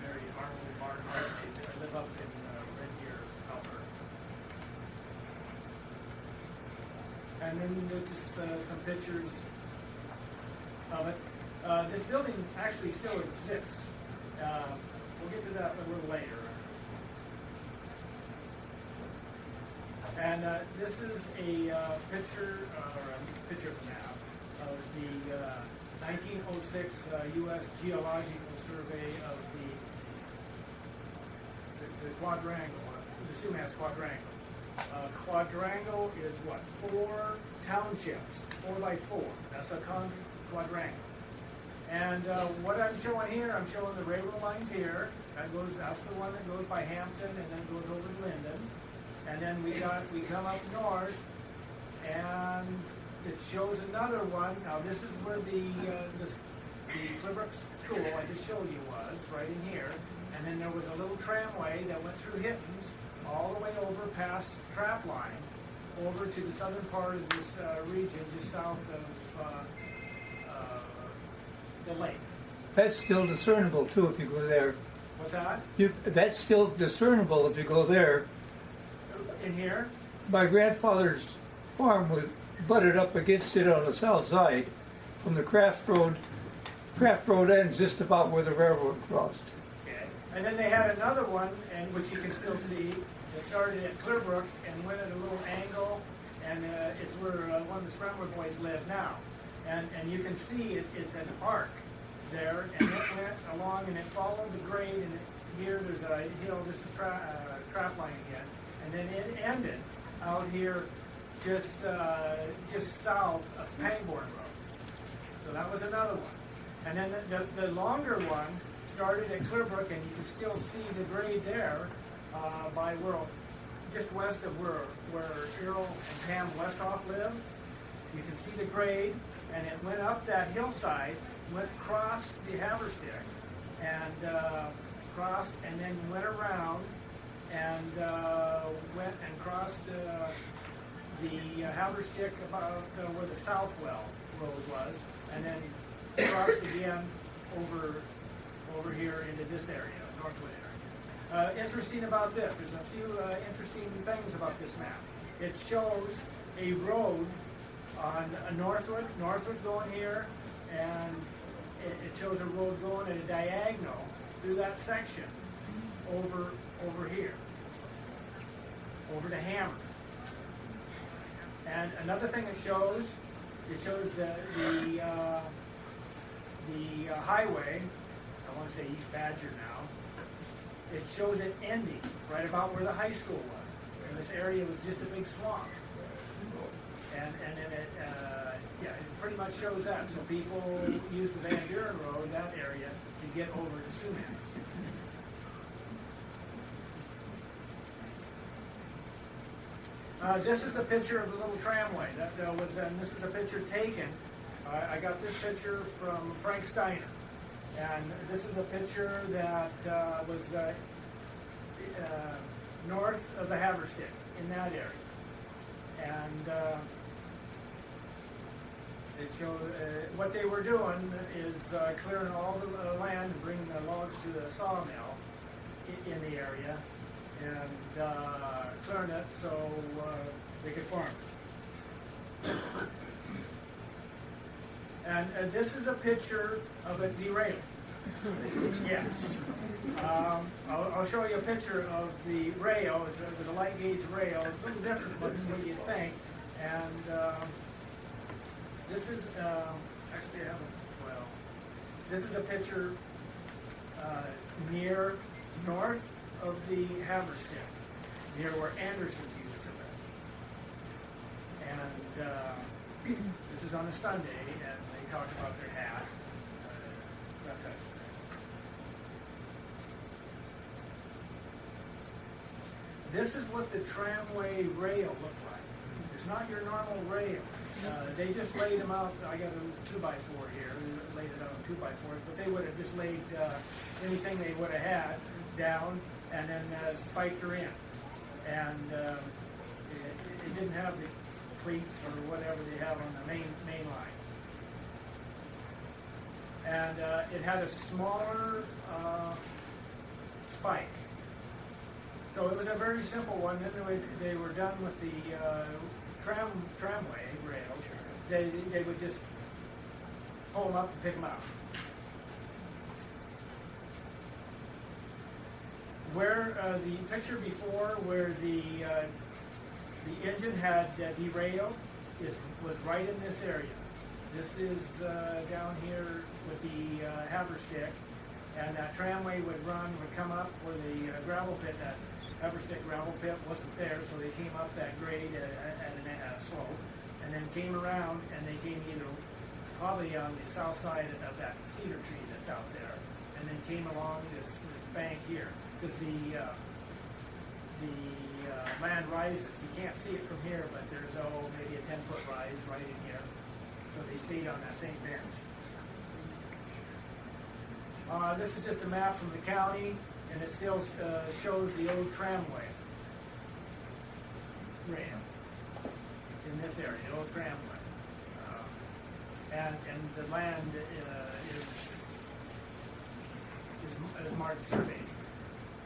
[SPEAKER 4] Mary Arnold Barnhart. They live up in Red Deer, Alberta. And then there's just some pictures of it. This building actually still exists. We'll get to that a little later. And this is a picture of the map of the 1906 U.S. Geological Survey of the quadrangle, the Sumas quadrangle. Quadrangle is what? 4 townships, 4 by 4. That's a quadrangle. And what I'm showing here, I'm showing the railroad lines here. That's the one that goes by Hampton and then goes over to Linden. And then we come up north, and it shows another one. Now this is where the Clearbrook School I just showed you was, right in here. And then there was a little tramway that went through Hittens, all the way over past Trap Line, over to the southern part of this region, just south of the lake.
[SPEAKER 8] That's still discernible too if you go there.
[SPEAKER 4] What's that?
[SPEAKER 8] That's still discernible if you go there.
[SPEAKER 4] in here.
[SPEAKER 8] My grandfather's farm was butted up against it on the south side from the Craft Road. Craft Road ends just about where the railroad crossed.
[SPEAKER 4] Okay. And then they had another one, and which you can still see. It started at Clearbrook and went at a little angle, and it's where one of the Scrambler boys live now. And you can see it's an arc there, and it went along and it followed the grade, and here there's a hill. This is trap line again, and then it ended out here just south of Pangbourne Road. So that was another one. And then the longer one started at Clearbrook, and you can still see the grade there by just west of where Earl and Pam Westhoff live. You can see the grade, and it went up that hillside, went across the Haverstick, and crossed, and then went around and went and crossed the Haverstick about where the Southwell Road was, and then crossed again over here into this area, Northwood area. Interesting about this, there's a few interesting things about this map. It shows a road on Northwood going here, and it shows a road going at a diagonal through that section over here, over to Hammer. And another thing it shows the highway. I want to say East Badger now. It shows it ending right about where the high school was, and this area was just a big swamp. And then it pretty much shows that. So people use the Van Buren Road, that area, to get over to Sumac. This is a picture of the little tramway. This is a picture taken. I got this picture from Frank Steiner. And this is a picture that was north of the Haverstick, in that area. And it showed what they were doing is clearing all the land and bringing the logs to the sawmill in the area, and clearing it so they could farm. And this is a picture of a derailing. Yes. I'll show you a picture of the rail. It was a light gauge rail, a little different than what you'd think. And this is actually this is a picture near north of the Haverstick, near where Andersons used to live. And this is on a Sunday, and they talked about their hat. This is what the tramway rail looked like. It's not your normal rail. They just laid them out. I got a 2x4 here. They laid it out on 2x4s, but they would have just laid anything they would have had down and then spiked her in. And it didn't have the cleats or whatever they have on the main line. And it had a smaller spike. So it was a very simple one. Then they were done with the tramway rails. They would just pull them up and pick them out. Where the picture before, where the engine had derailed, was right in this area. This is down here with the Haverstick, and that tramway would come up where the gravel pit, that Haverstick gravel pit wasn't there, so they came up that grade at a slope, and then came around, and they came probably on the south side of that cedar tree that's out there, and then came along this bank here, because the land rises. You can't see it from here, but there's maybe a 10-foot rise right in here, so they stayed on that same bench. This is just a map from the county, and it still shows the old tramway rail in this area, the old tramway. And the land is marked surveyed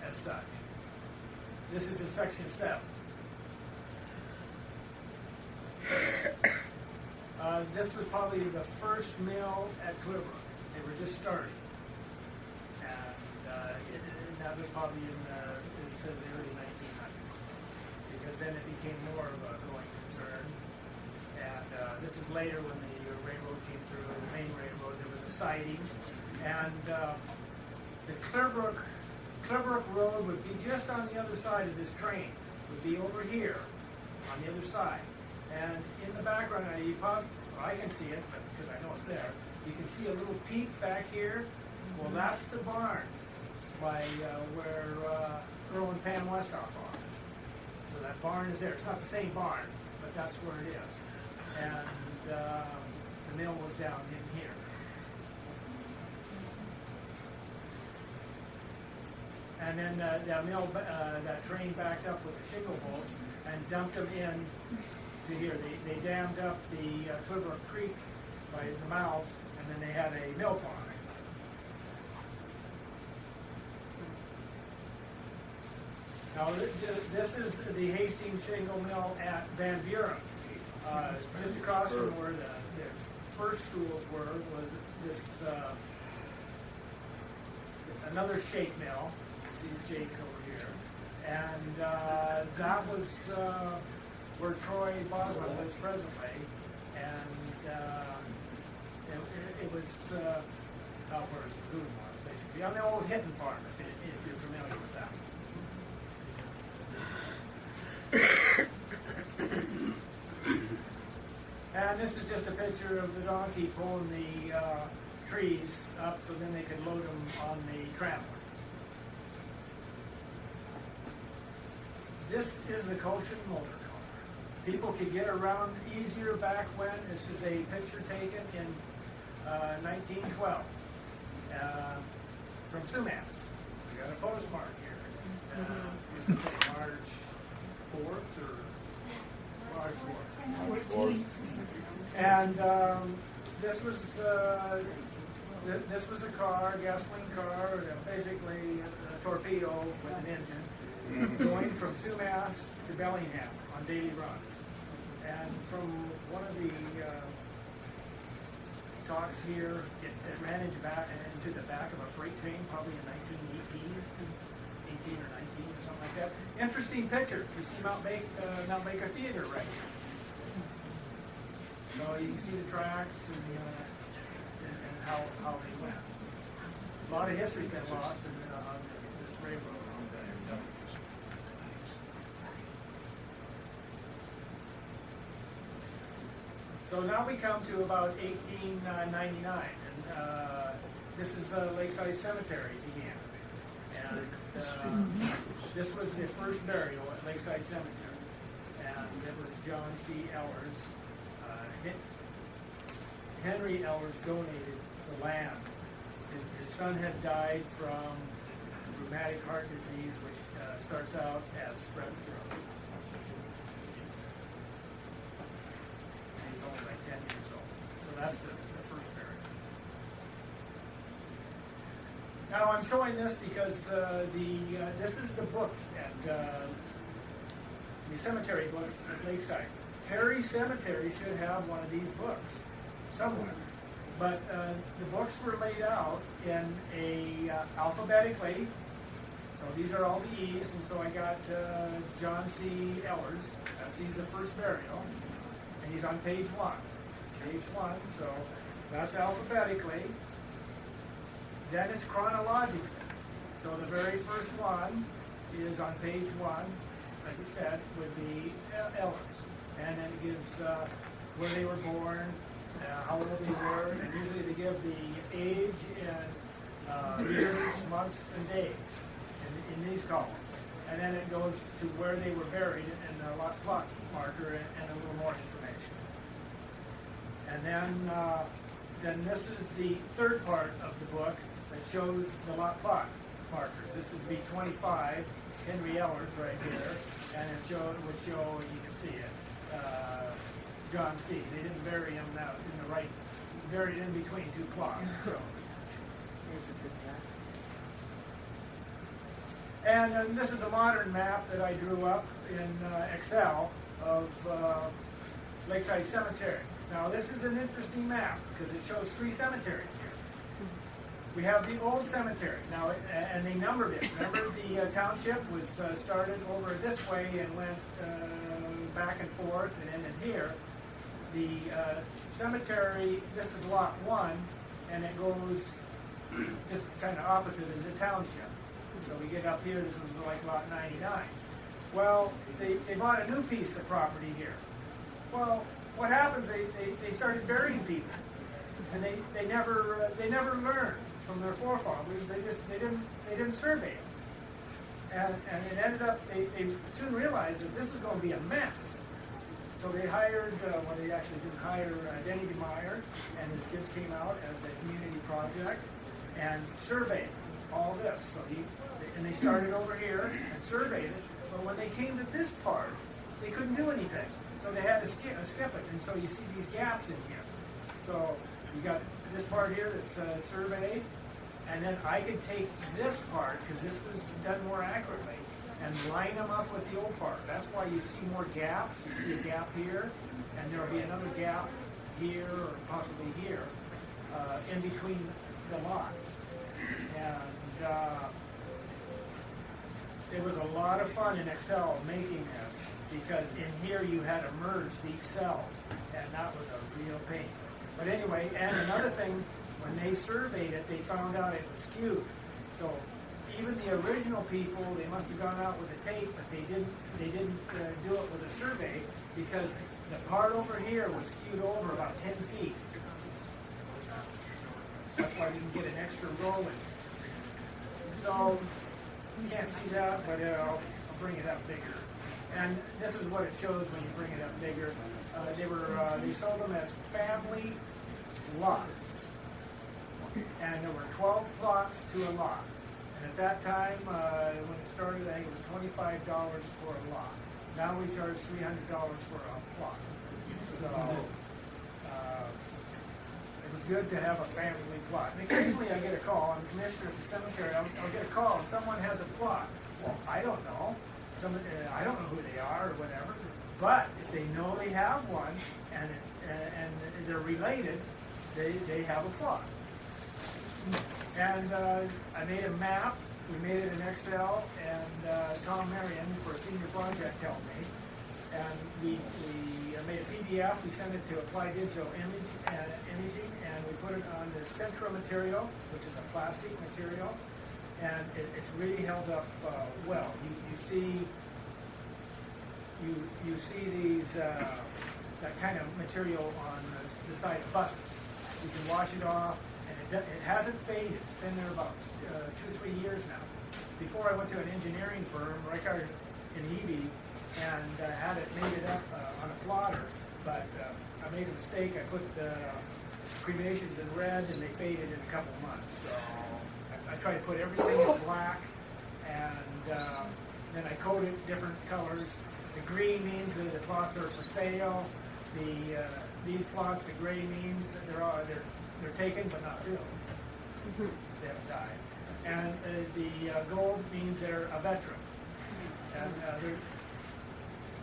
[SPEAKER 4] as such. This is in section 7. This was probably the first mill at Clearbrook. They were just starting. And that was probably in it says the early 1900s. Because then it became more of a going concern. And this is later when the railroad came through, the main railroad, there was a siding. And the Clearbrook Road would be just on the other side of this train. Would be over here, on the other side. And in the background, I can see it, but because I know it's there, you can see a little peak back here. Well, that's the barn by where Earl and Pam Westhoff are. So that barn is there. It's not the same barn, but that's where it is. And the mill was down in here. And then that mill, that train backed up with the shingle bolts and dumped them in to here. They dammed up the Clearbrook Creek by the mouth, and then they had a mill pond. Now, this is the Hastings Shingle Mill at Van Buren. Just across from where the first schools were was this another shake mill. See the shakes over here. And that was where Troy Boswell lives presently. And it was out where Boone was, basically. On the old Hinton farm, if you're familiar with that. And this is just a picture of the donkey pulling the trees up so then they could load them on the tramway. This is the Goshen motor car. People could get around easier back when. This is a picture taken in 1912 from Sumas. We got a postmark here. You can say March 4th or March 4th. And this was a car, gasoline car, basically a torpedo with an engine, going from Sumas to Bellingham on daily runs. And from one of the talks here, it ran into the back of a freight train, probably in 18 or 19 or something like that. Interesting picture. You see Mount Baker Theater right here. So you can see the tracks and how they went. A lot of history's been lost on this railroad. So now we come to about 1899, and this is Lakeside Cemetery began. And this was the first burial at Lakeside Cemetery, and it was John C. Ellers. Henry Ellers donated the land. His son had died from rheumatic heart disease, which starts out as spread throat. And he's only like 10 years old. So that's the first burial. Now I'm showing this because this is the book at the cemetery book at Lakeside. Perry Cemetery should have one of these books somewhere. But the books were laid out in alphabetically. So these are all the E's, and so I got John C. Ellers. He's the first burial, and he's on page 1. Page 1, so that's alphabetically. Then it's chronological. So the very first one is on page 1, like we said, with the Ellers. And then it gives where they were born, how old they were, and usually they give the age and years, months, and days in these columns. And then it goes to where they were buried and the plot marker and a little more information. And then this is the third part of the book that shows the lot plot markers. This is B25, Henry Ellers right here, and it would show, you can see it, John C. They didn't bury him out in the right, buried in between two plots. And then this is a modern map that I drew up in Excel of Lakeside Cemetery. Now, this is an interesting map because it shows 3 cemeteries here. We have the old cemetery now, and they numbered it. Remember, the township was started over this way and went back and forth and ended here. The cemetery, this is lot 1, and it goes just kind of opposite as the township. So we get up here, this is like lot 99. Well, they bought a new piece of property here. Well, what happens, they started burying people, and they never learned from their forefathers. They didn't survey it, and it ended up they soon realized that this is going to be a mess. So they hired, well, they actually didn't hire Denny DeMeyer, and his kids came out as a community project and surveyed all this. So they started over here and surveyed it, but when they came to this part, they couldn't do anything. So they had to skip it, and so you see these gaps in here. So you got this part here that's surveyed, and then I could take this part, because this was done more accurately, and line them up with the old part. That's why you see more gaps. You see a gap here, and there'll be another gap here, or possibly here, in between the lots. And it was a lot of fun in Excel making this, because in here you had to merge these cells, and that was a real pain. But anyway, and another thing, when they surveyed it, they found out it was skewed. So even the original people, they must have gone out with a tape, but they didn't do it with a survey, because the part over here was skewed over about 10 feet. That's why we can get an extra row in. So you can't see that, but I'll bring it up bigger. And this is what it shows when you bring it up bigger. They sold them as family lots, and there were 12 plots to a lot. And at that time, when it started, I think it was $25 for a lot. Now we charge $300 for a plot. So it was good to have a family plot. And occasionally I get a call. I'm the commissioner of the cemetery. I'll get a call and someone has a plot. Well, I don't know. I don't know who they are or whatever. But if they know they have one and they're related, they have a plot. And I made a map. We made it in Excel, and Tom Marion, for a senior project, helped me. And we made a PDF. We sent it to Applied Digital Imaging, and we put it on the Centra material, which is a plastic material. And it's really held up well. You see these that kind of material on the side of buses. You can wash it off, and it hasn't faded. It's been there about 2-3 years now. Before I went to an engineering firm, Reichard in Eby, and made it up on a plotter, but I made a mistake. I put cremations in red, and they faded in a couple months. So I try to put everything in black, and then I coat it different colors. The green means that the plots are for sale. These plots, the gray means that they're taken but not filled. They haven't died. And the gold means they're a veteran. And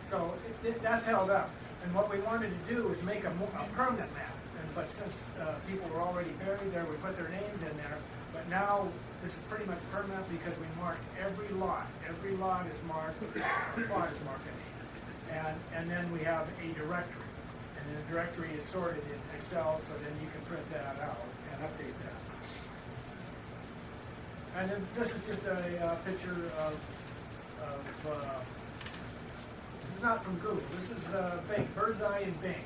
[SPEAKER 4] so that's held up. And what we wanted to do is make a permanent map. But since people were already buried there, we put their names in there. But now this is pretty much permanent because we marked every lot. Every lot is marked, the plot is marked in here. And then we have a directory. And the directory is sorted in Excel, so then you can print that out and update that. And then this is just a picture of this is not from Google. This is Bing, bird's eye in Bing.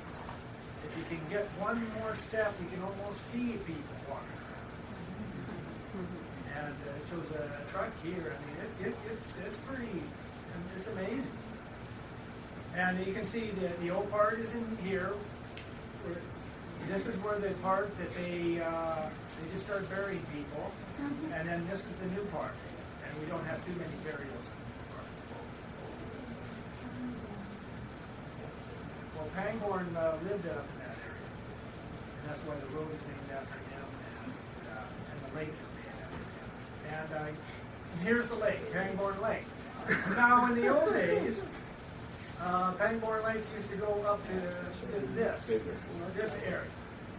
[SPEAKER 4] If you can get one more step, you can almost see people walking around. And it shows a truck here. I mean, it's pretty, it's amazing. And you can see the old part is in here. This is where the part that they just start burying people. And then this is the new part. And we don't have too many burials. Well, Pangborn lived up in that area. And that's why the road is named after him. And the lake is named after him. And here's the lake, Pangborn Lake. Now, in the old days,
[SPEAKER 9] Pangbourne Lake used to go up to this area.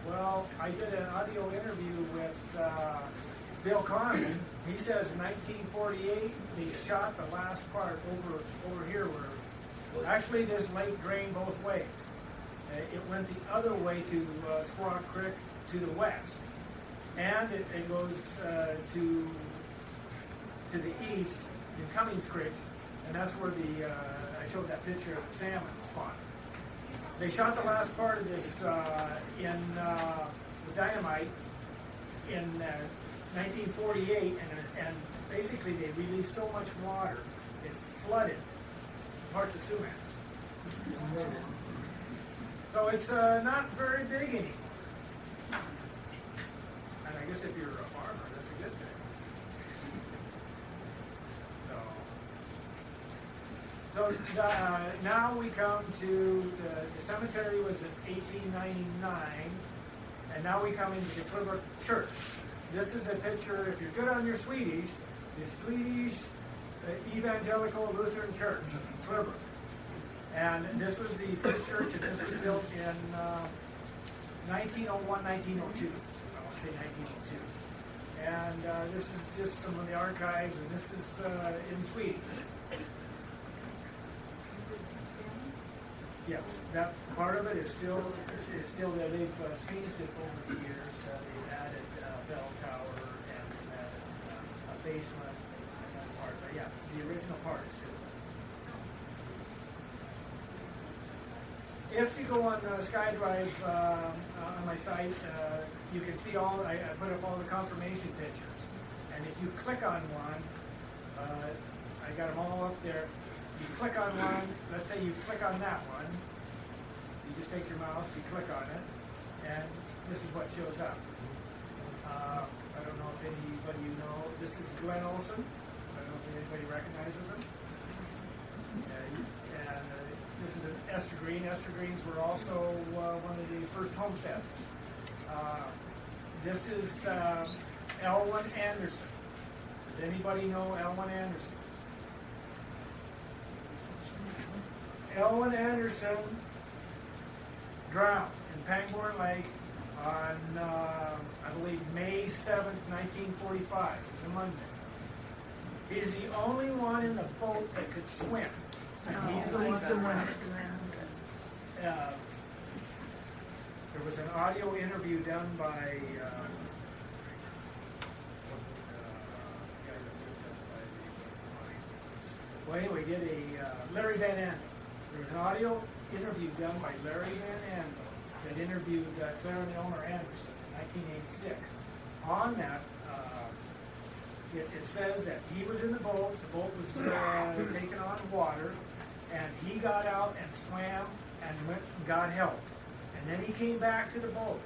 [SPEAKER 9] Well, I did an audio interview with Bill Carmen. He says in 1948 they shot the last part over here where actually this lake drained both ways. It went the other way to Squaw Creek to the west, and it goes to the east in Cummings Creek, and that's where I showed that picture of the salmon spot. They shot the last part of this in the dynamite in 1948, and basically they released so much water it flooded parts of Sumac. So it's not very big anymore. And I guess if you're a farmer, that's a good thing. So now we come to the cemetery was in 1899, and now we come into the Clearbrook Church. This is a picture, if you're good on your Swedish, the Swedish Evangelical Lutheran Church, Clearbrook. And this was the first church, and this was built in 1901, 1902. I want to say 1902. And this is just some of the archives, and this is in Sweden. Yes, that part of it is still there. They've changed it over the years. They've added bell tower and a basement and that part. But yeah, the original part is still there. If you go on SkyDrive on my site, you can see all. I put up all the confirmation pictures, and if you click on one, I got them all up there. You click on one, let's say you click on that one, you just take your mouse, you click on it, and this is what shows up. I don't know if anybody you know, this is Glenn Olson. I don't know if anybody recognizes him. And this is an Ester Green. Ester Greens were also one of the first homesteads. This is Elwyn Anderson. Does anybody know Elwyn Anderson? Elwyn Anderson drowned in Pangbourne Lake on, I believe, May 7th, 1945. It was a Monday. He's the only one in the boat that could swim. And he's the one that drowned. There was an audio interview done by well, anyway, did a Larry Van Andel. There was an audio interview done by Larry Van Andel that interviewed Clara and Elmer Anderson in 1986. On that, it says that he was in the boat was taken on water, and he got out and swam and went and got help. And then he came back to the boat.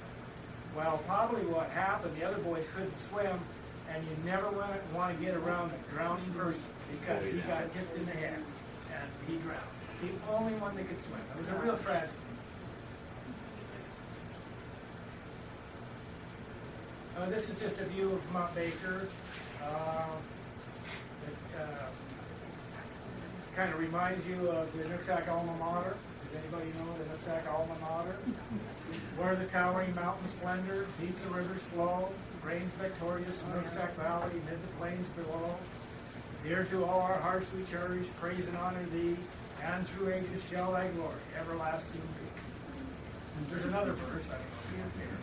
[SPEAKER 9] Well, probably what happened, the other boys couldn't swim, and you never want to get around a drowning person because he got hit in the head and he drowned. The only one that could swim. It was a real tragedy. This is just a view of Mount Baker. It kind of reminds you of the Nooksack Alma Mater. Does anybody know the Nooksack Alma Mater? Where the towering mountain splendor meets the river's flow, reigns victorious in Nooksack Valley, amid the plains below. Dear to all our hearts we cherish, praise and honor thee, and through ages shall thy glory everlasting be. There's another verse, I don't know if you can hear.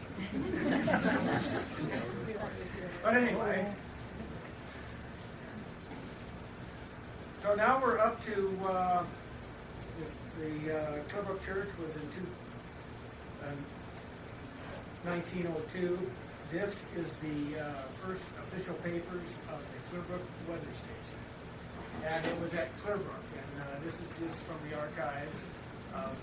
[SPEAKER 9] But anyway, so now we're up to the Clearbrook Church was in 1902. This is the first official papers of the Clearbrook weather station. And it was at Clearbrook. And this is just from the archives of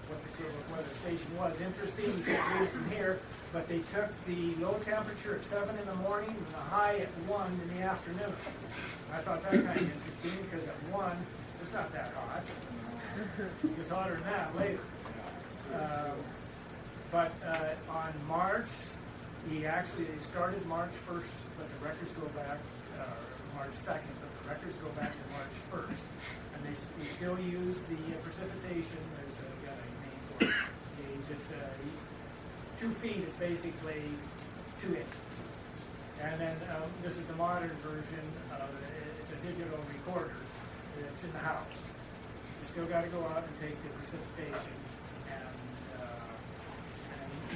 [SPEAKER 9] what the Clearbrook weather station was. Interesting, you can't read it from here, but they took the low temperature at 7 in the morning and the high at 1 in the afternoon. I thought that kind of interesting because at 1, it's not that hot. It gets hotter than that later. But on March, they started March 1st, but the records go back March 2nd, but records go back to March 1st. And we still use the precipitation, there's a name for it, gauge. It's 2 feet is basically 2 inches. And then this is the modern version of it. It's a digital recorder. It's in the house. You still got to go out and take the precipitation, and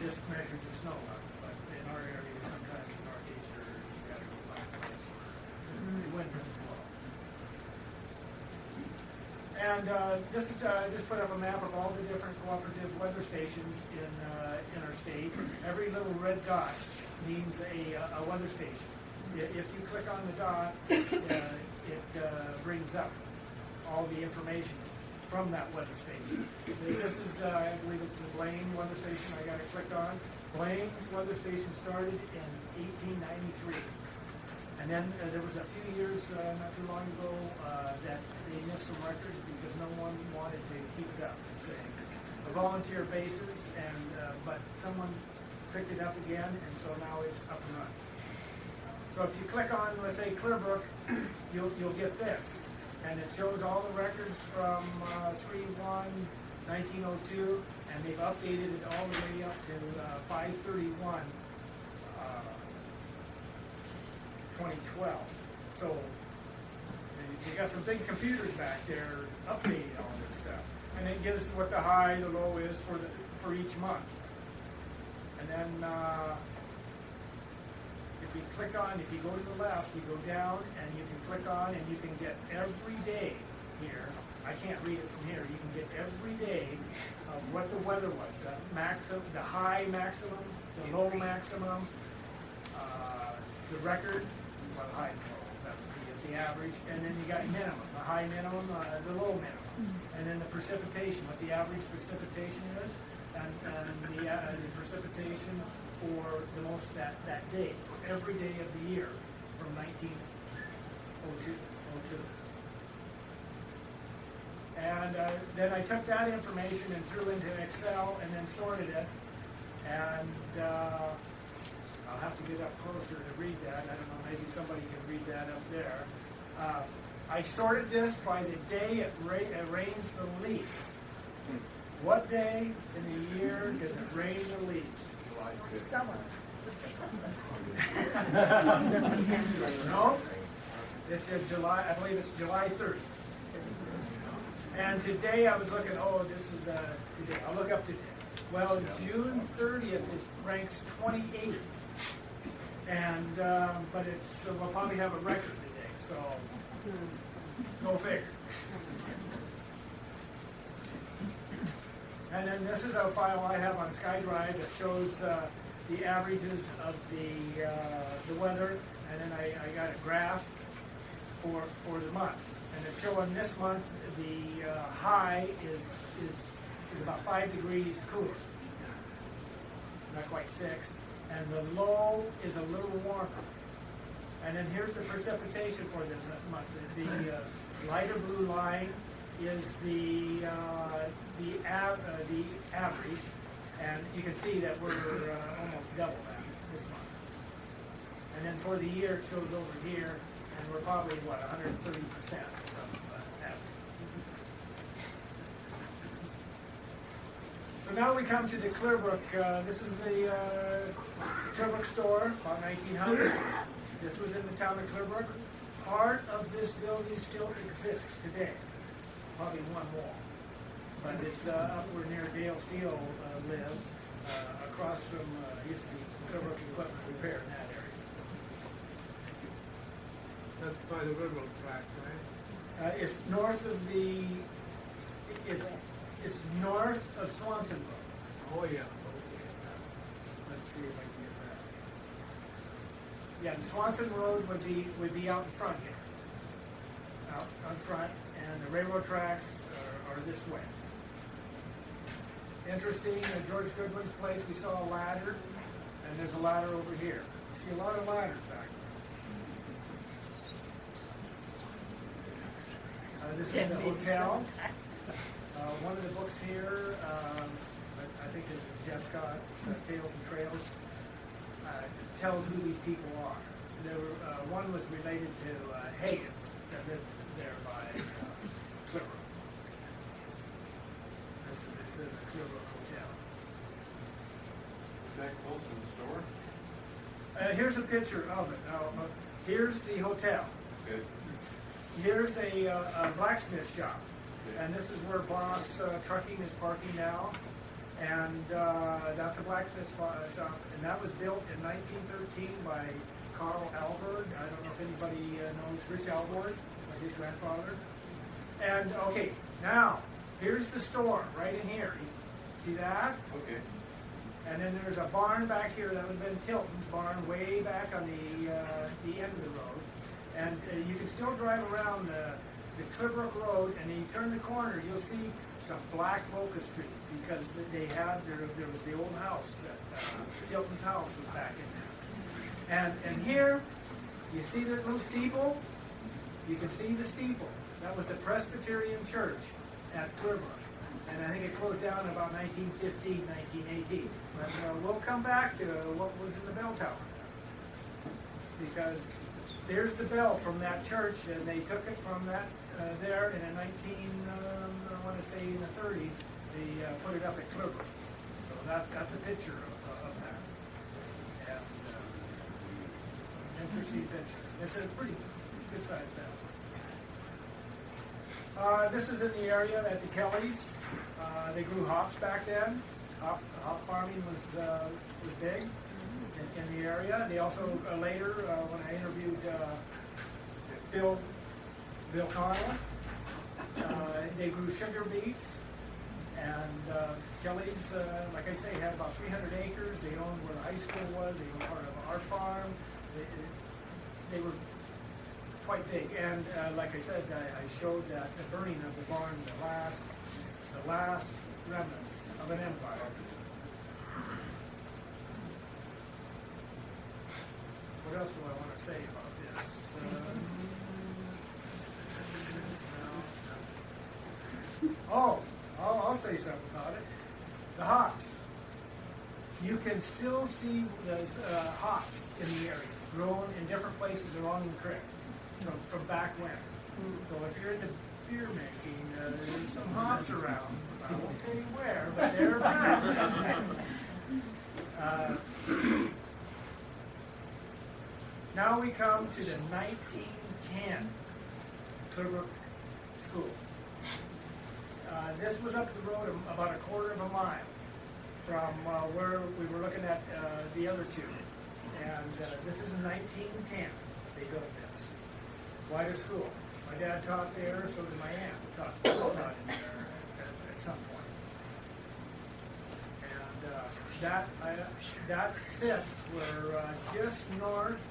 [SPEAKER 9] this measures the snow level. But in our area, sometimes in northeastern, you got to go find a place where the wind doesn't blow. And this is just put up a map of all the different cooperative weather stations in our state. Every little red dot means a weather station. If you click on the dot, it brings up all the information from that weather station. This is, I believe it's the Blaine weather station I got it clicked on. Blaine's weather station started in 1893. And then there was a few years not too long ago that they missed some records because no one wanted to keep it up. It's a volunteer basis, and but someone picked it up again, and so now it's up and running. So if you click on, let's say, Clearbrook, you'll get this. And it shows all the records from 3/1/1902, and they've updated it all the way up to 5/31/2012. So you got some big computers back there updating all this stuff, and it gives what the high, the low is for each month. And then if you click on, if you go to the left, you go down, and you can click on, and you can get every day here. I can't read it from here. You can get every day of what the weather was, the high maximum, the low maximum, the record, well, high and low, that would be at the average, and then you got minimum, the high minimum, the low minimum, and then the precipitation, what the average precipitation is, and the precipitation for the most that day, for every day of the year from 1902. And then I took that information and threw into Excel and then sorted it. And I'll have to get up closer to read that. I don't know, maybe somebody can read that up there. I sorted this by the day it rains the least. What day in the year does it rain the least?
[SPEAKER 3] Summer.
[SPEAKER 9] No, it said July, I believe it's July 30th. And today I was looking, this is today. I'll look up today. Well, June 30th ranks 28th. And, but we'll probably have a record today, so go figure. And then this is a file I have on SkyDrive that shows the averages of the weather, and then I got a graph for the month. And it's showing this month the high is about 5 degrees cooler, not quite 6, and the low is a little warmer. And then here's the precipitation for the month. The lighter blue line is the average, and you can see that we're almost double that this month. And then for the year, it shows over here, and we're probably 130% of average. So now we come to the Clearbrook. This is the Clearbrook store, about 1900. This was in the town of Clearbrook. Part of this building still exists today. Probably one wall. But it's up where near Dale Steele lives, across from, used to be Clearbrook Equipment Repair in that area.
[SPEAKER 2] That's by the railroad track, right?
[SPEAKER 9] It's north of it's north of Swanson Road.
[SPEAKER 2] Oh, yeah.
[SPEAKER 9] Let's see if I can get that. Yeah, the Swanson Road would be out in front here. Out front, and the railroad tracks are this way. Interesting, at George Goodwin's place, we saw a ladder, and there's a ladder over here. You see a lot of ladders back there. This is the hotel. One of the books here, I think is Jeff Scott's Tales and Trails, tells who these people are. there were, one was related to Hayes that lived there by Clearbrook. This is a Clearbrook Hotel.
[SPEAKER 10] Is that close to the store?
[SPEAKER 9] Here's a picture of it. Now, here's the hotel.
[SPEAKER 10] Good.
[SPEAKER 9] Here's a blacksmith shop. And this is where Boss Trucking is parking now. And that's a blacksmith shop. And that was built in 1913 by Carl Alvord. I don't know if anybody knows Rich Alvord, like his grandfather. And okay, now here's the store right in here. See that?
[SPEAKER 10] Okay.
[SPEAKER 9] And then there's a barn back here that would have been Tilton's barn, way back on the end of the road. And you can still drive around the Clearbrook Road, and then you turn the corner, you'll see some black locust trees because they had there was the old house that Tilton's house was back in there. And here, you see that little steeple? You can see the steeple. That was the Presbyterian Church at Clearbrook. And I think it closed down in about 1915, 1918. But we'll come back to what was in the bell tower. Because there's the bell from that church, and they took it from that there, and in I want to say in the 30s, they put it up at Clearbrook. So that's a picture of that. And interesting picture. It's a pretty good-sized bell. This is in the area at the Kellys. They grew hops back then. Hop farming was big in the area. They also later, when I interviewed Bill Connell, they grew sugar beets. And Kelly's, like I say, had about 300 acres. They owned where the high school was. They were part of our farm. They were quite big. And like I said, I showed that the burning of the barn, the last remnants of an empire. What else do I want to say about this? I'll say something about it. The hops. You can still see the hops in the area, growing in different places along the creek from back when. So if you're into beer making, there's some hops around. I won't tell you where, but they're around. Now we come to the 1910 Clearbrook School. This was up the road about a quarter of a mile from where we were looking at the other two. And this is in 1910 they built this. Why the school? My dad taught there, so did my aunt taught in there at some point. And that sits where just north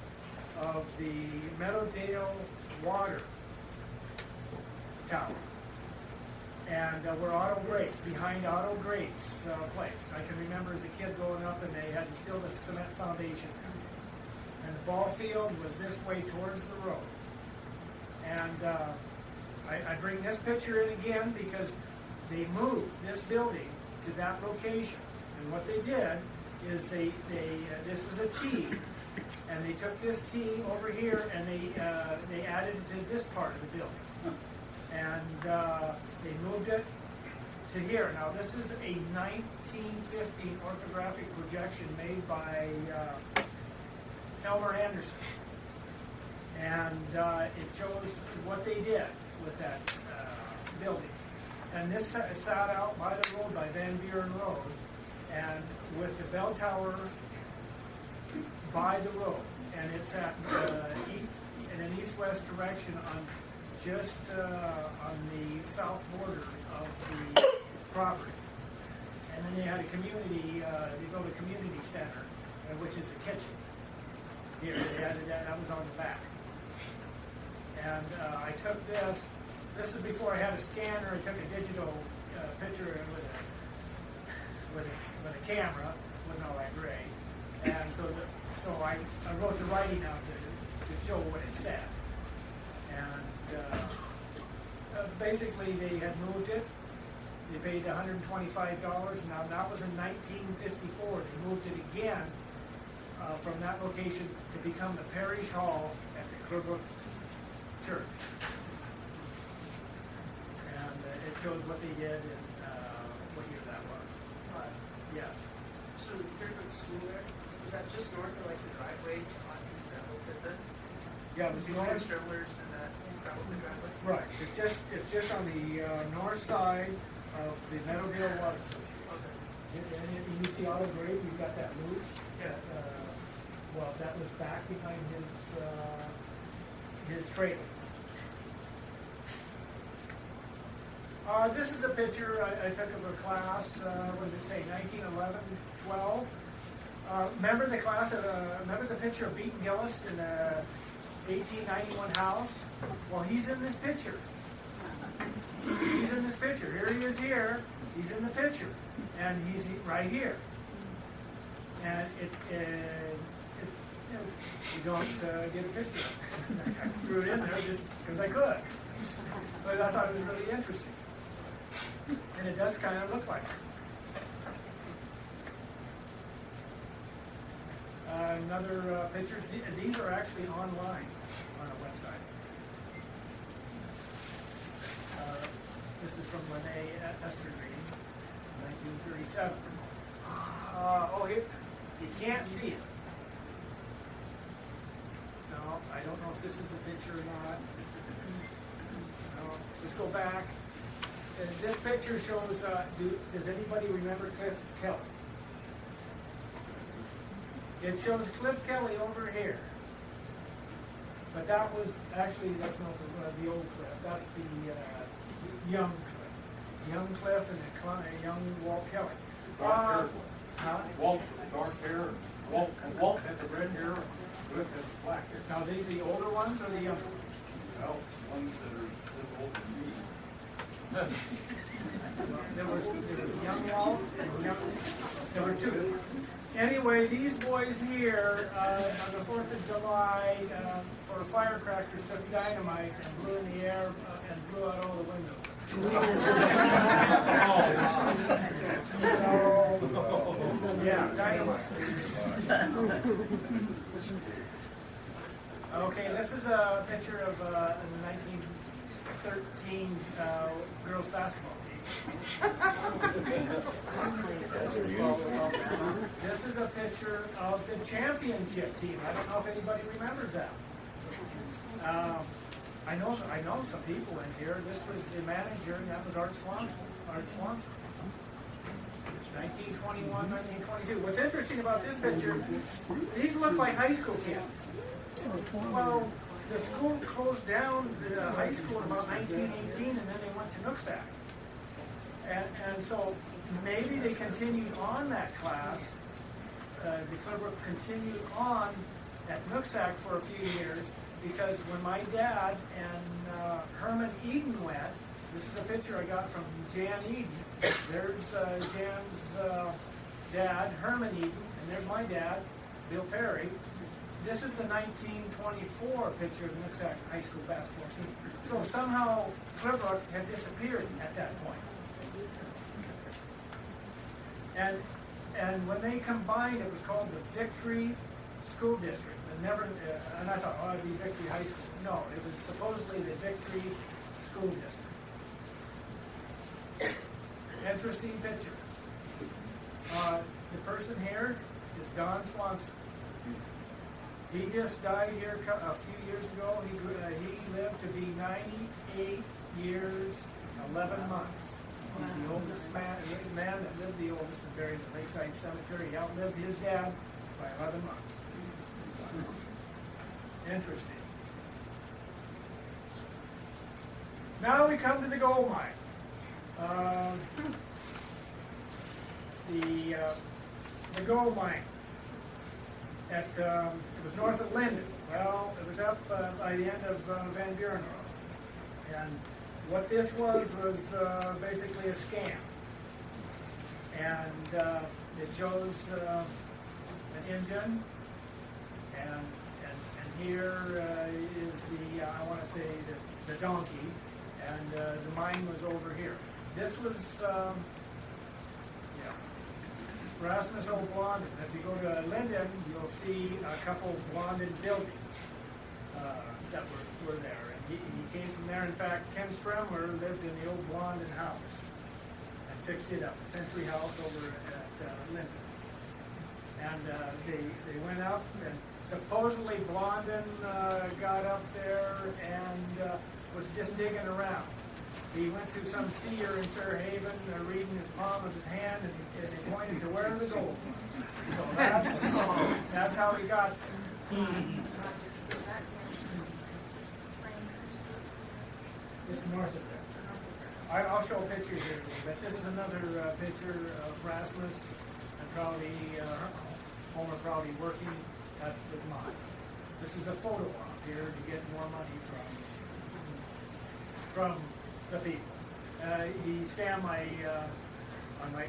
[SPEAKER 9] of the Meadowdale Water Tower. And where Otto Grace, behind Otto Grace's place. I can remember as a kid growing up and they had still the cement foundation there. And the ball field was this way towards the road. And I bring this picture in again because they moved this building to that location. And what they did is this was a T, and they took this T over here and they added it to this part of the building. And they moved it to here. Now this is a 1915 orthographic projection made by Elmer Anderson. And it shows what they did with that building. And this sat out by the road, by Van Buren Road, and with the bell tower by the road. And it's at in an east-west direction on just on the south border of the property. And then they had a community, they built a community center, which is the kitchen. Here, they added that was on the back. And I took this is before I had a scanner. I took a digital picture with a camera, wasn't all that great. And so I wrote the writing out to show what it said. And basically they had moved it. They paid $125. Now that was in 1954. They moved it again from that location to become the parish hall at the Clearbrook Church. And it shows what they did and what year that was. Yes.
[SPEAKER 10] So the Clearbrook School there, was that just north of like the driveway on East Gravel Pit then?
[SPEAKER 9] Yeah, it was
[SPEAKER 10] Before
[SPEAKER 9] north.
[SPEAKER 10] Strimlers and that gravel pit driveway?
[SPEAKER 9] Right. It's just on the north side of the Meadowville water.
[SPEAKER 10] Okay.
[SPEAKER 9] And you see Auto Grave, you've got that loop.
[SPEAKER 10] Yeah.
[SPEAKER 9] Well, that was back behind his trailer. This is a picture I took of a class, what does it say, 1911, 12. Remember the class, remember the picture of Beaton Gillis in the 1891 house? Well, he's in this picture. He's in this picture. Here he is here. He's in the picture. And he's right here. And you don't get a picture. I threw it in there just because I could. But I thought it was really interesting. And it does kind of look like it. Another pictures. These are actually online on a website. This is from Lene Esther reading, 1937. Here, you can't see it. No, I don't know if this is a picture or not. No, let's go back. This picture shows, does anybody remember Cliff Kelly? It shows Cliff Kelly over here. But that was, actually, that's not the old Cliff. That's the young Cliff. Young Cliff and the young Walt Kelly.
[SPEAKER 2] Walt, dark hair, Walt had the red hair, Cliff had the black hair.
[SPEAKER 9] Now, these are the older ones or the younger ones?
[SPEAKER 2] Well, ones that are a little older than me.
[SPEAKER 9] There was young Walt and young, there were two. Anyway, these boys here on the 4th of July for firecrackers took dynamite and blew in the air and blew out all the windows. Yeah, dynamite. Okay, this is a picture of the 1913 girls basketball team. This is a picture of the championship team. I don't know if anybody remembers that. I know some people in here. This was the manager, and that was Art Swanson. 1921, 1922. What's interesting about this picture, these look like high school kids. Well, the school closed down the high school in about 1918, and then they went to Nooksack. And so maybe they continued on that class. The Clearbrook continued on at Nooksack for a few years, because when my dad and Herman Eden went, this is a picture I got from Jan Eden. There's Jan's dad, Herman Eden, and there's my dad, Bill Perry. This is the 1924 picture of the Nooksack High School basketball team. So somehow Clearbrook had disappeared at that point. And when they combined, it was called the Victory School District. And I thought, oh, it'd be Victory High School. No, it was supposedly the Victory School District. Interesting picture. The person here is Don Swanson. He just died here a few years ago. He lived to be 98 years, 11 months. He's the oldest man that lived the oldest and buried at Lakeside Cemetery. He outlived his dad by 11 months. Interesting. Now we come to the gold mine. The gold mine at it was north of Linden. Well, it was up by the end of Van Buren Road. And what this was basically a scam. And it shows an engine, and here is the I want to say the donkey, and the mine was over here. This was Rasmus Old Blondin. If you go to Linden, you'll see a couple Blondin buildings that were there. And he came from there. In fact, Ken Stremler lived in the old Blondin house and fixed it up, a century house over at Linden. And they went up, and supposedly Blondin got up there and was just digging around. He went to some seer in Fairhaven, reading his palm of his hand, and he pointed to where the gold was. So that's how he got there. It's north of there. I'll show a picture here, but this is another picture of Rasmus and Prouty, Homer Prouty working at the mine. This is a photo op here to get more money from the people. He scammed on my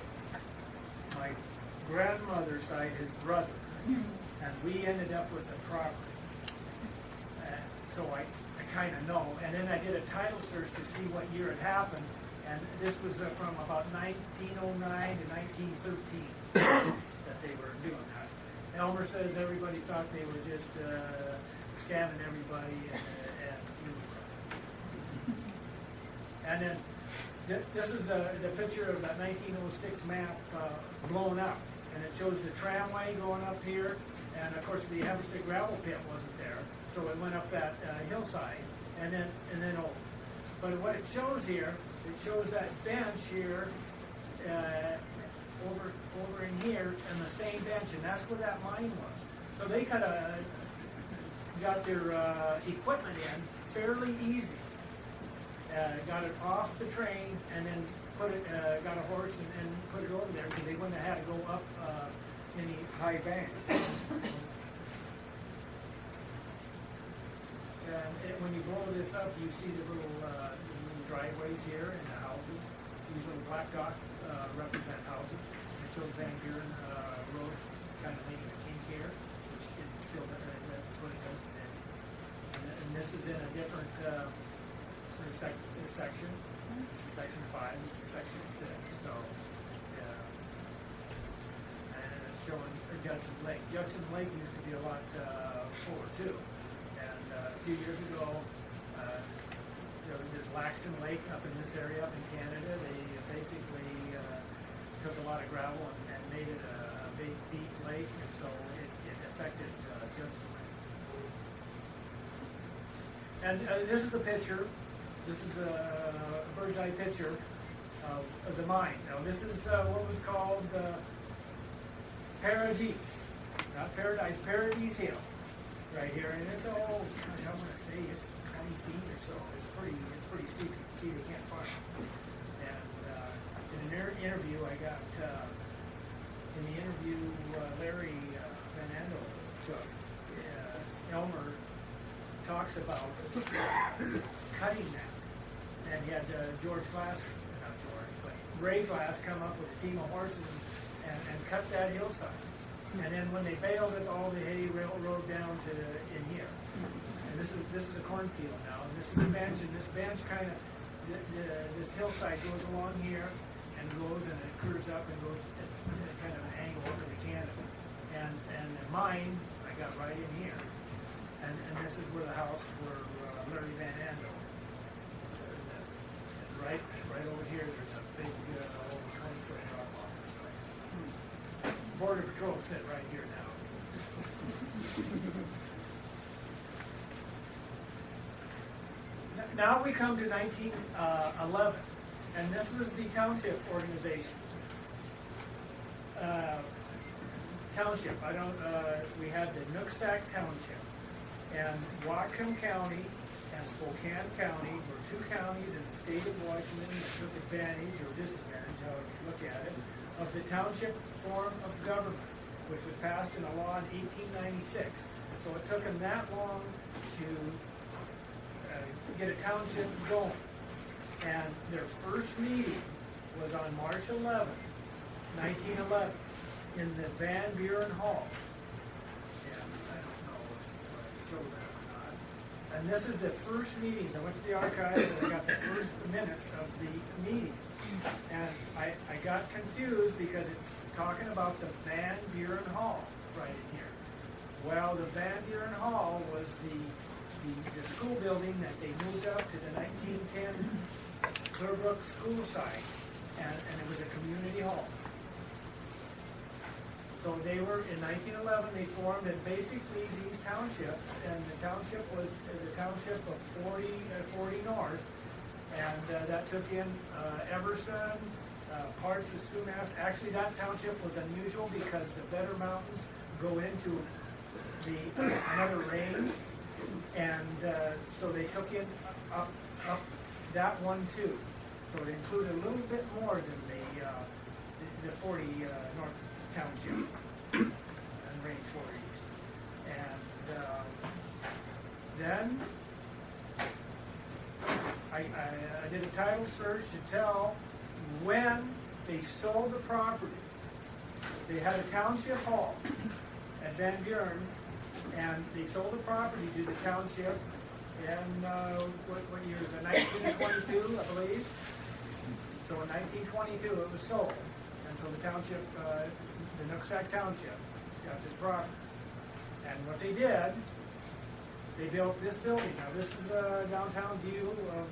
[SPEAKER 9] grandmother's side, his brother, and we ended up with the property. So I kind of know. And then I did a title search to see what year it happened, and this was from about 1909 to 1913 that they were doing that. Elmer says everybody thought they were just scamming everybody, and he was right. And then this is the picture of that 1906 map blown up, and it shows the tramway going up here, and of course the Everson gravel pit wasn't there, so it went up that hillside, and then over. But what it shows here, it shows that bench here, over in here, and the same bench, and that's where that mine was. So they kind of got their equipment in fairly easy. Got it off the train, and then got a horse and put it over there, because they wouldn't have had to go up any high bank. And when you blow this up, you see the little driveways here and the houses. These little black dots represent houses. It shows Van Buren Road kind of making a kink here, which is still, that's what it does today. And this is in a different section. This is section 5, this is section 6. So, and it's showing Judson Lake. Judson Lake used to be a lot fuller too. And a few years ago, there was this Laxton Lake up in this area, up in Canada. They basically took a lot of gravel and made it a big deep lake, and so it affected Judson Lake. And this is a picture. This is a bird's eye picture of the mine. Now this is what was called Paradise, not Paradise, Paradise Hill, right here. And it's I want to say it's 20 feet or so. It's pretty steep. You can see they can't find it. And in an interview I got in the interview Larry Van Andel took, Elmer talks about cutting that. And he had George Glass, not George, but Ray Glass come up with a team of horses and cut that hillside. And then when they baled it, all the hay railroad down to in here. And this is a cornfield now. And this is a bench, and this bench kind of, this hillside goes along here and goes and it curves up and goes at kind of an angle over to Canada. And the mine I got right in here. And this is where the house where Larry Van Andel. Right over here, there's a big, over 20-foot drop off or something. Border Patrol sit right here now. Now we come to 1911, and this was the township organization. Township, we had the Nooksack Township, and Whatcom County and Spokane County were two counties in the state of Washington that took advantage, or disadvantage, however you look at it, of the township form of government, which was passed in a law in 1896. So it took them that long to get a township going. And their first meeting was on March 11, 1911, in the Van Buren Hall. And I don't know if I showed that or not. And this is the first meetings. I went to the archives and I got the first minutes of the meeting. And I got confused because it's talking about the Van Buren Hall right in here. Well, the Van Buren Hall was the school building that they moved up to the 1910 Clearbrook school site, and it was a community hall. So they were, in 1911, they formed, and basically these townships, and the township was the township of 40 North, and that took in Everson, parts of Sumas. Actually, that township was unusual because the Better Mountains go into another range, and so they took in up that one too. So it included a little bit more than the 40 North Township and Range 4 East. And then I did a title search to tell when they sold the property. They had a township hall at Van Buren, and they sold the property to the township in, what year is it, 1922, I believe? So in 1922, it was sold. And so the township, the Nooksack Township, got this property. And what they did, they built this building. Now, this is a downtown view of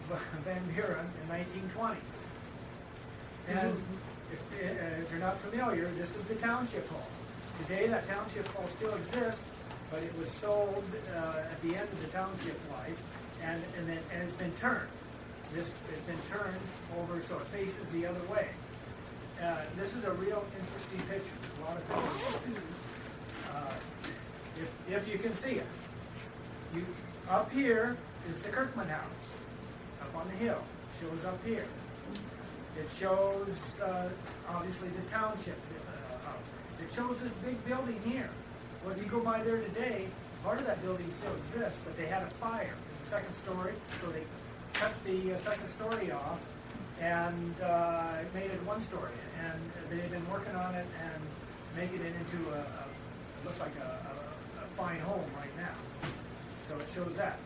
[SPEAKER 9] Van Buren in 1920s. And if you're not familiar, this is the township hall. Today, that township hall still exists, but it was sold at the end of the township life, and it's been turned. This has been turned over so it faces the other way. This is a real interesting picture. There's a lot of things. If you can see it. Up here is the Kirkman House, up on the hill. It shows up here. It shows, obviously, the township house. It shows this big building here. Well, if you go by there today, part of that building still exists, but they had a fire in the second story, so they cut the second story off and made it one story. And they had been working on it and making it into looks like a fine home right now. So it shows that.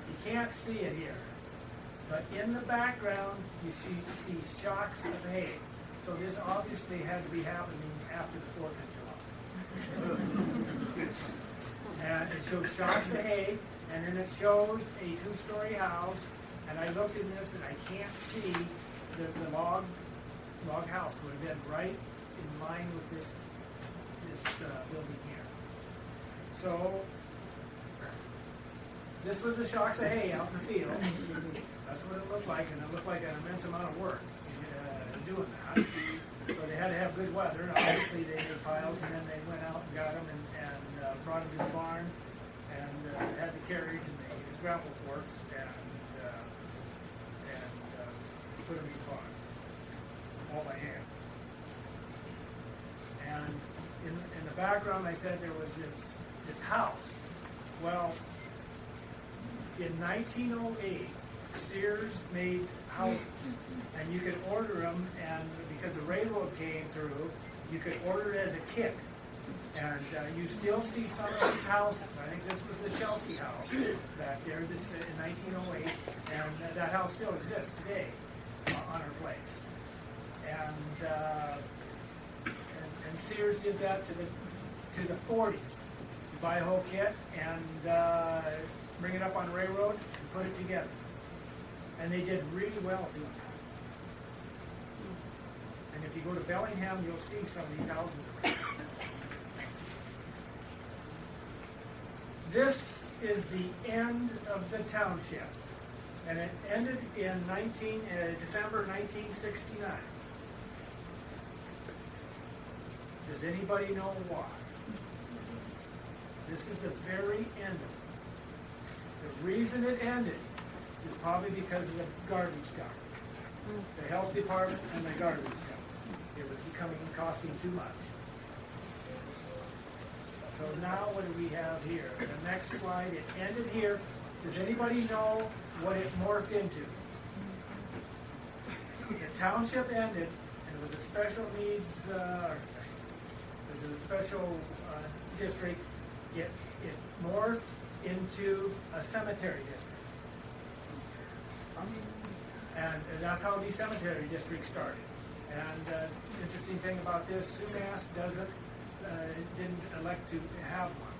[SPEAKER 9] You can't see it here, but in the background you see shocks of hay. So this obviously had to be happening after the 4th of July. And it shows shocks of hay, and then it shows a 2-story house. And I looked in this, and I can't see the log house would have been right in line with this building here. So this was the shocks of hay out in the field. That's what it looked like, and it looked like an immense amount of work doing that. So they had to have good weather. Obviously, they made piles, and then they went out and got them and brought them to the barn, and had the carriage and the gravel forks and put them in the barn, all by hand. And in the background, I said there was this house. Well, in 1908, Sears made houses, and you could order them, and because the railroad came through, you could order it as a kit. And you still see some of these houses. I think this was the Chelsea house back there in 1908, and that house still exists today on her place. And Sears did that to the 40s. You buy a whole kit and bring it up on the railroad and put it together. And they did really well doing that. And if you go to Bellingham, you'll see some of these houses around. This is the end of the township, and it ended in December 1969. Does anybody know why? This is the very end of it. The reason it ended is probably because of the garbage dump. The health department and the garbage dump. It was costing too much. So now what do we have here? The next slide, it ended here. Does anybody know what it morphed into? The township ended, and it was a special needs, it was a special district. It morphed into a cemetery district. And that's how the cemetery district started. And interesting thing about this, Sumas didn't elect to have one.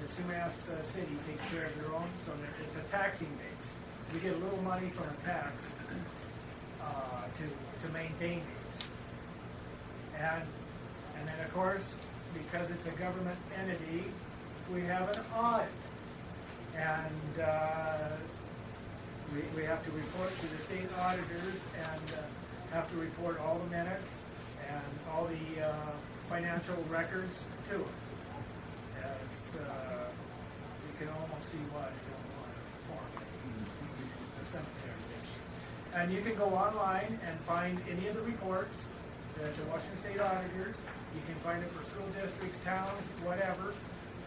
[SPEAKER 9] The Sumas city takes care of their own, so it's a taxing base. We get a little money from a tax to maintain these. And then of course, because it's a government entity, we have an audit. And we have to report to the state auditors and have to report all the minutes and all the financial records to them. You can almost see why you don't want to form the cemetery district. And you can go online and find any of the reports, the Washington State auditors. You can find it for school districts, towns, whatever.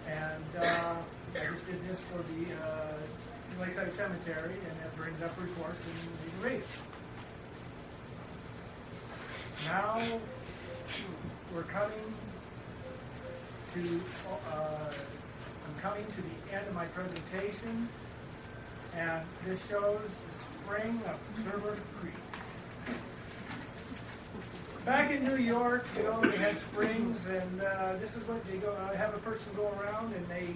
[SPEAKER 9] And I just did this for the Lakeside Cemetery, and it brings up reports and you can read it. Now we're coming to I'm coming to the end of my presentation, and this shows the spring of Clearbrook Creek. Back in New York, you know, they had springs, and this is what they go. Have a person go around, and they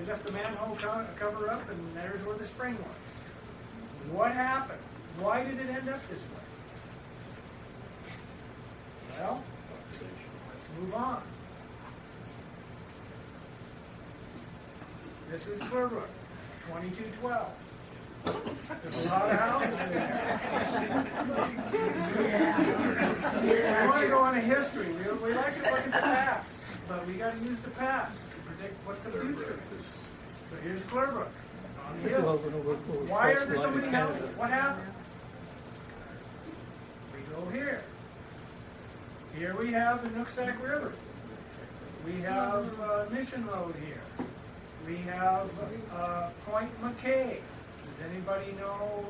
[SPEAKER 9] left the manhole cover up, and there's where the spring was. What happened? Why did it end up this way? Well, let's move on. This is Clearbrook, 2212. There's a lot of houses in there. We want to go on a history. We like to look at the past, but we got to use the past to predict what the future is. So here's Clearbrook on the hill. Why are there so many houses? What happened? We go here. Here we have the Nooksack River. We have Mission Road here. We have Point McKay. Does anybody know,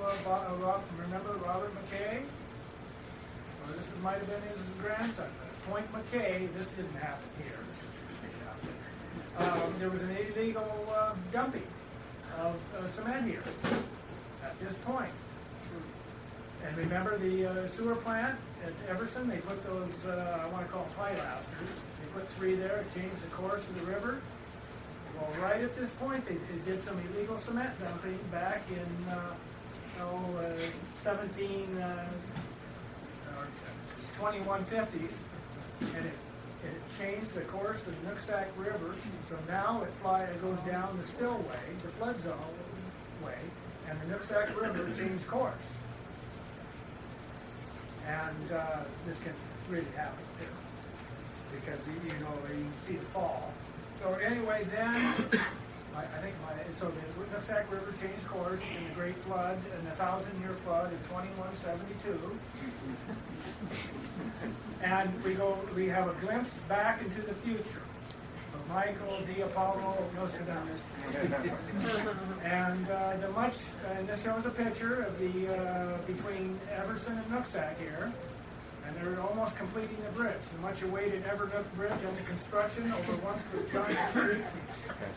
[SPEAKER 9] remember Robert McKay? Well, this might have been his grandson. Point McKay, this didn't happen here. This is straight out. There was an illegal dumping of cement here at this point. And remember the sewer plant at Everson? They put those, I want to call them pilasters. They put 3 there, changed the course of the river. Well, right at this point, they did some illegal cement dumping back in 2150s, and it changed the course of the Nooksack River. So now it goes down the spillway, the flood zone way, and the Nooksack River changed course. And this can really happen too, because you can see the fall. So anyway, then I think so the Nooksack River changed course in the Great Flood and the 1,000-year flood in 2172, and we have a glimpse back into the future of Michael D. Apollo Nostradamus, and this shows a picture of the between Everson and Nooksack here. And they're almost completing the bridge. The much-awaited Evernook Bridge under construction over once was Johnson Creek.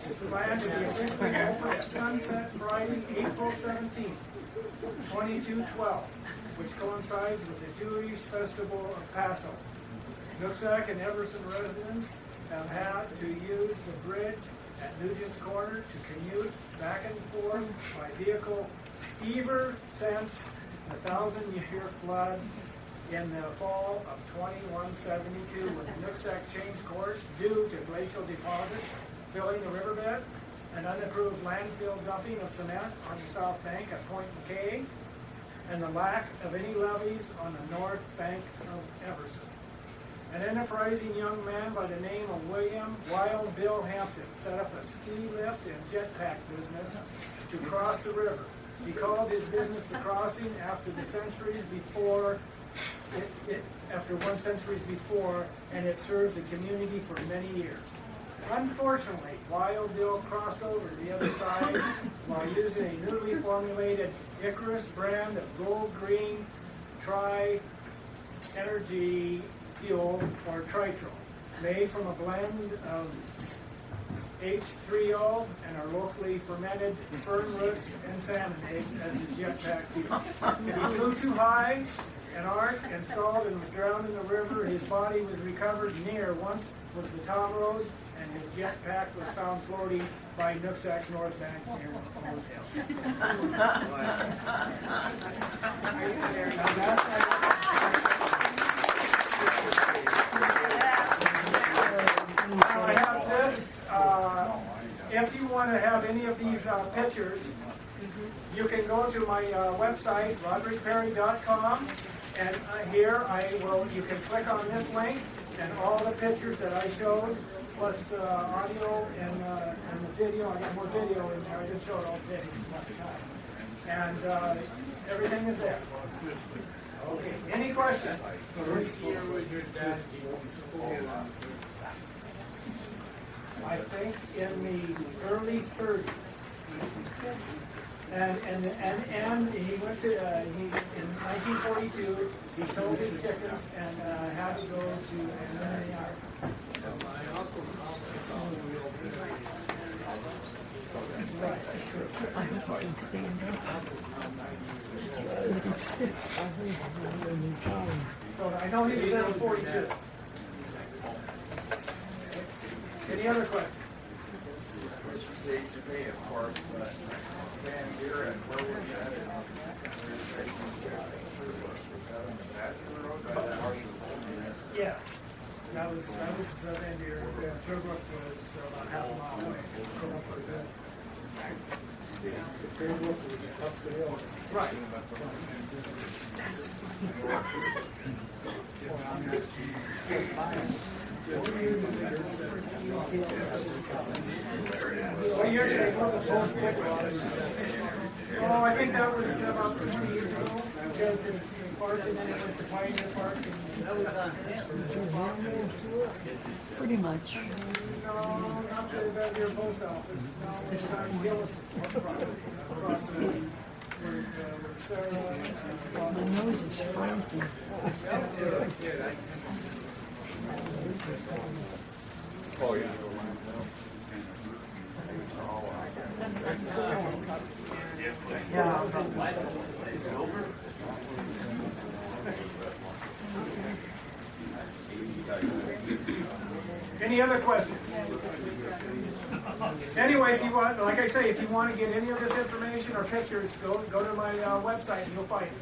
[SPEAKER 9] It's planned to be officially open at sunset Friday, April 17th, 2212, which coincides with the Jewish festival of Passover. Nooksack and Everson residents have had to use the bridge at Nugent's Corner to commute back and forth by vehicle ever since the 1,000-year flood in the fall of 2172, when the Nooksack changed course due to glacial deposits filling the riverbed and unapproved landfill dumping of cement on the south bank at Point McKay, and the lack of any levees on the north bank of Everson. An enterprising young man by the name of William Wild Bill Hampton set up a ski lift and jetpack business to cross the river. He called his business the Crossing after the centuries before after 1 century before, and it served the community for many years. Unfortunately, Wild Bill crossed over to the other side while using a newly formulated Icarus brand of gold-green tri-energy fuel, or tritol, made from a blend of H3O, and our locally fermented fern roots and salmon eggs as his jetpack fuel. If he flew too high, an ark installed and was drowned in the river, his body was recovered near once was the Tom Road, and his jetpack was found floating by Nooksack's North Bank near Rose Hill. Now I have this. If you want to have any of these pictures, you can go to my website, roderickperry.com, and here you can click on this link, and all the pictures that I showed, plus audio and the video. I got more video in there. I just showed all the videos last time. And everything is there. Okay. Any questions? I think in the early 30s. And he went to in 1942 he sold his chickens and had to go to America. Right.
[SPEAKER 11] I hope I can stand up. It's stiff.
[SPEAKER 9] So I know he was there in 42. Any other questions? Yes, that was Van Deer. Clearbrook was about half a mile away.
[SPEAKER 6] Clearbrook was up the hill.
[SPEAKER 9] Right. What year did they put the post pick on? Oh, I think that was about 20 years ago. Because the park and then it went to Pioneer Park. And that was on
[SPEAKER 11] Pretty much.
[SPEAKER 9] No, not the Van Deer post office. No, it's on Gillis across the
[SPEAKER 11] My nose is frozen.
[SPEAKER 6] Oh, yeah.
[SPEAKER 9] Any other questions? Anyway, if you want, like I say, if you want to get any of this information or pictures, go to my website and you'll find it.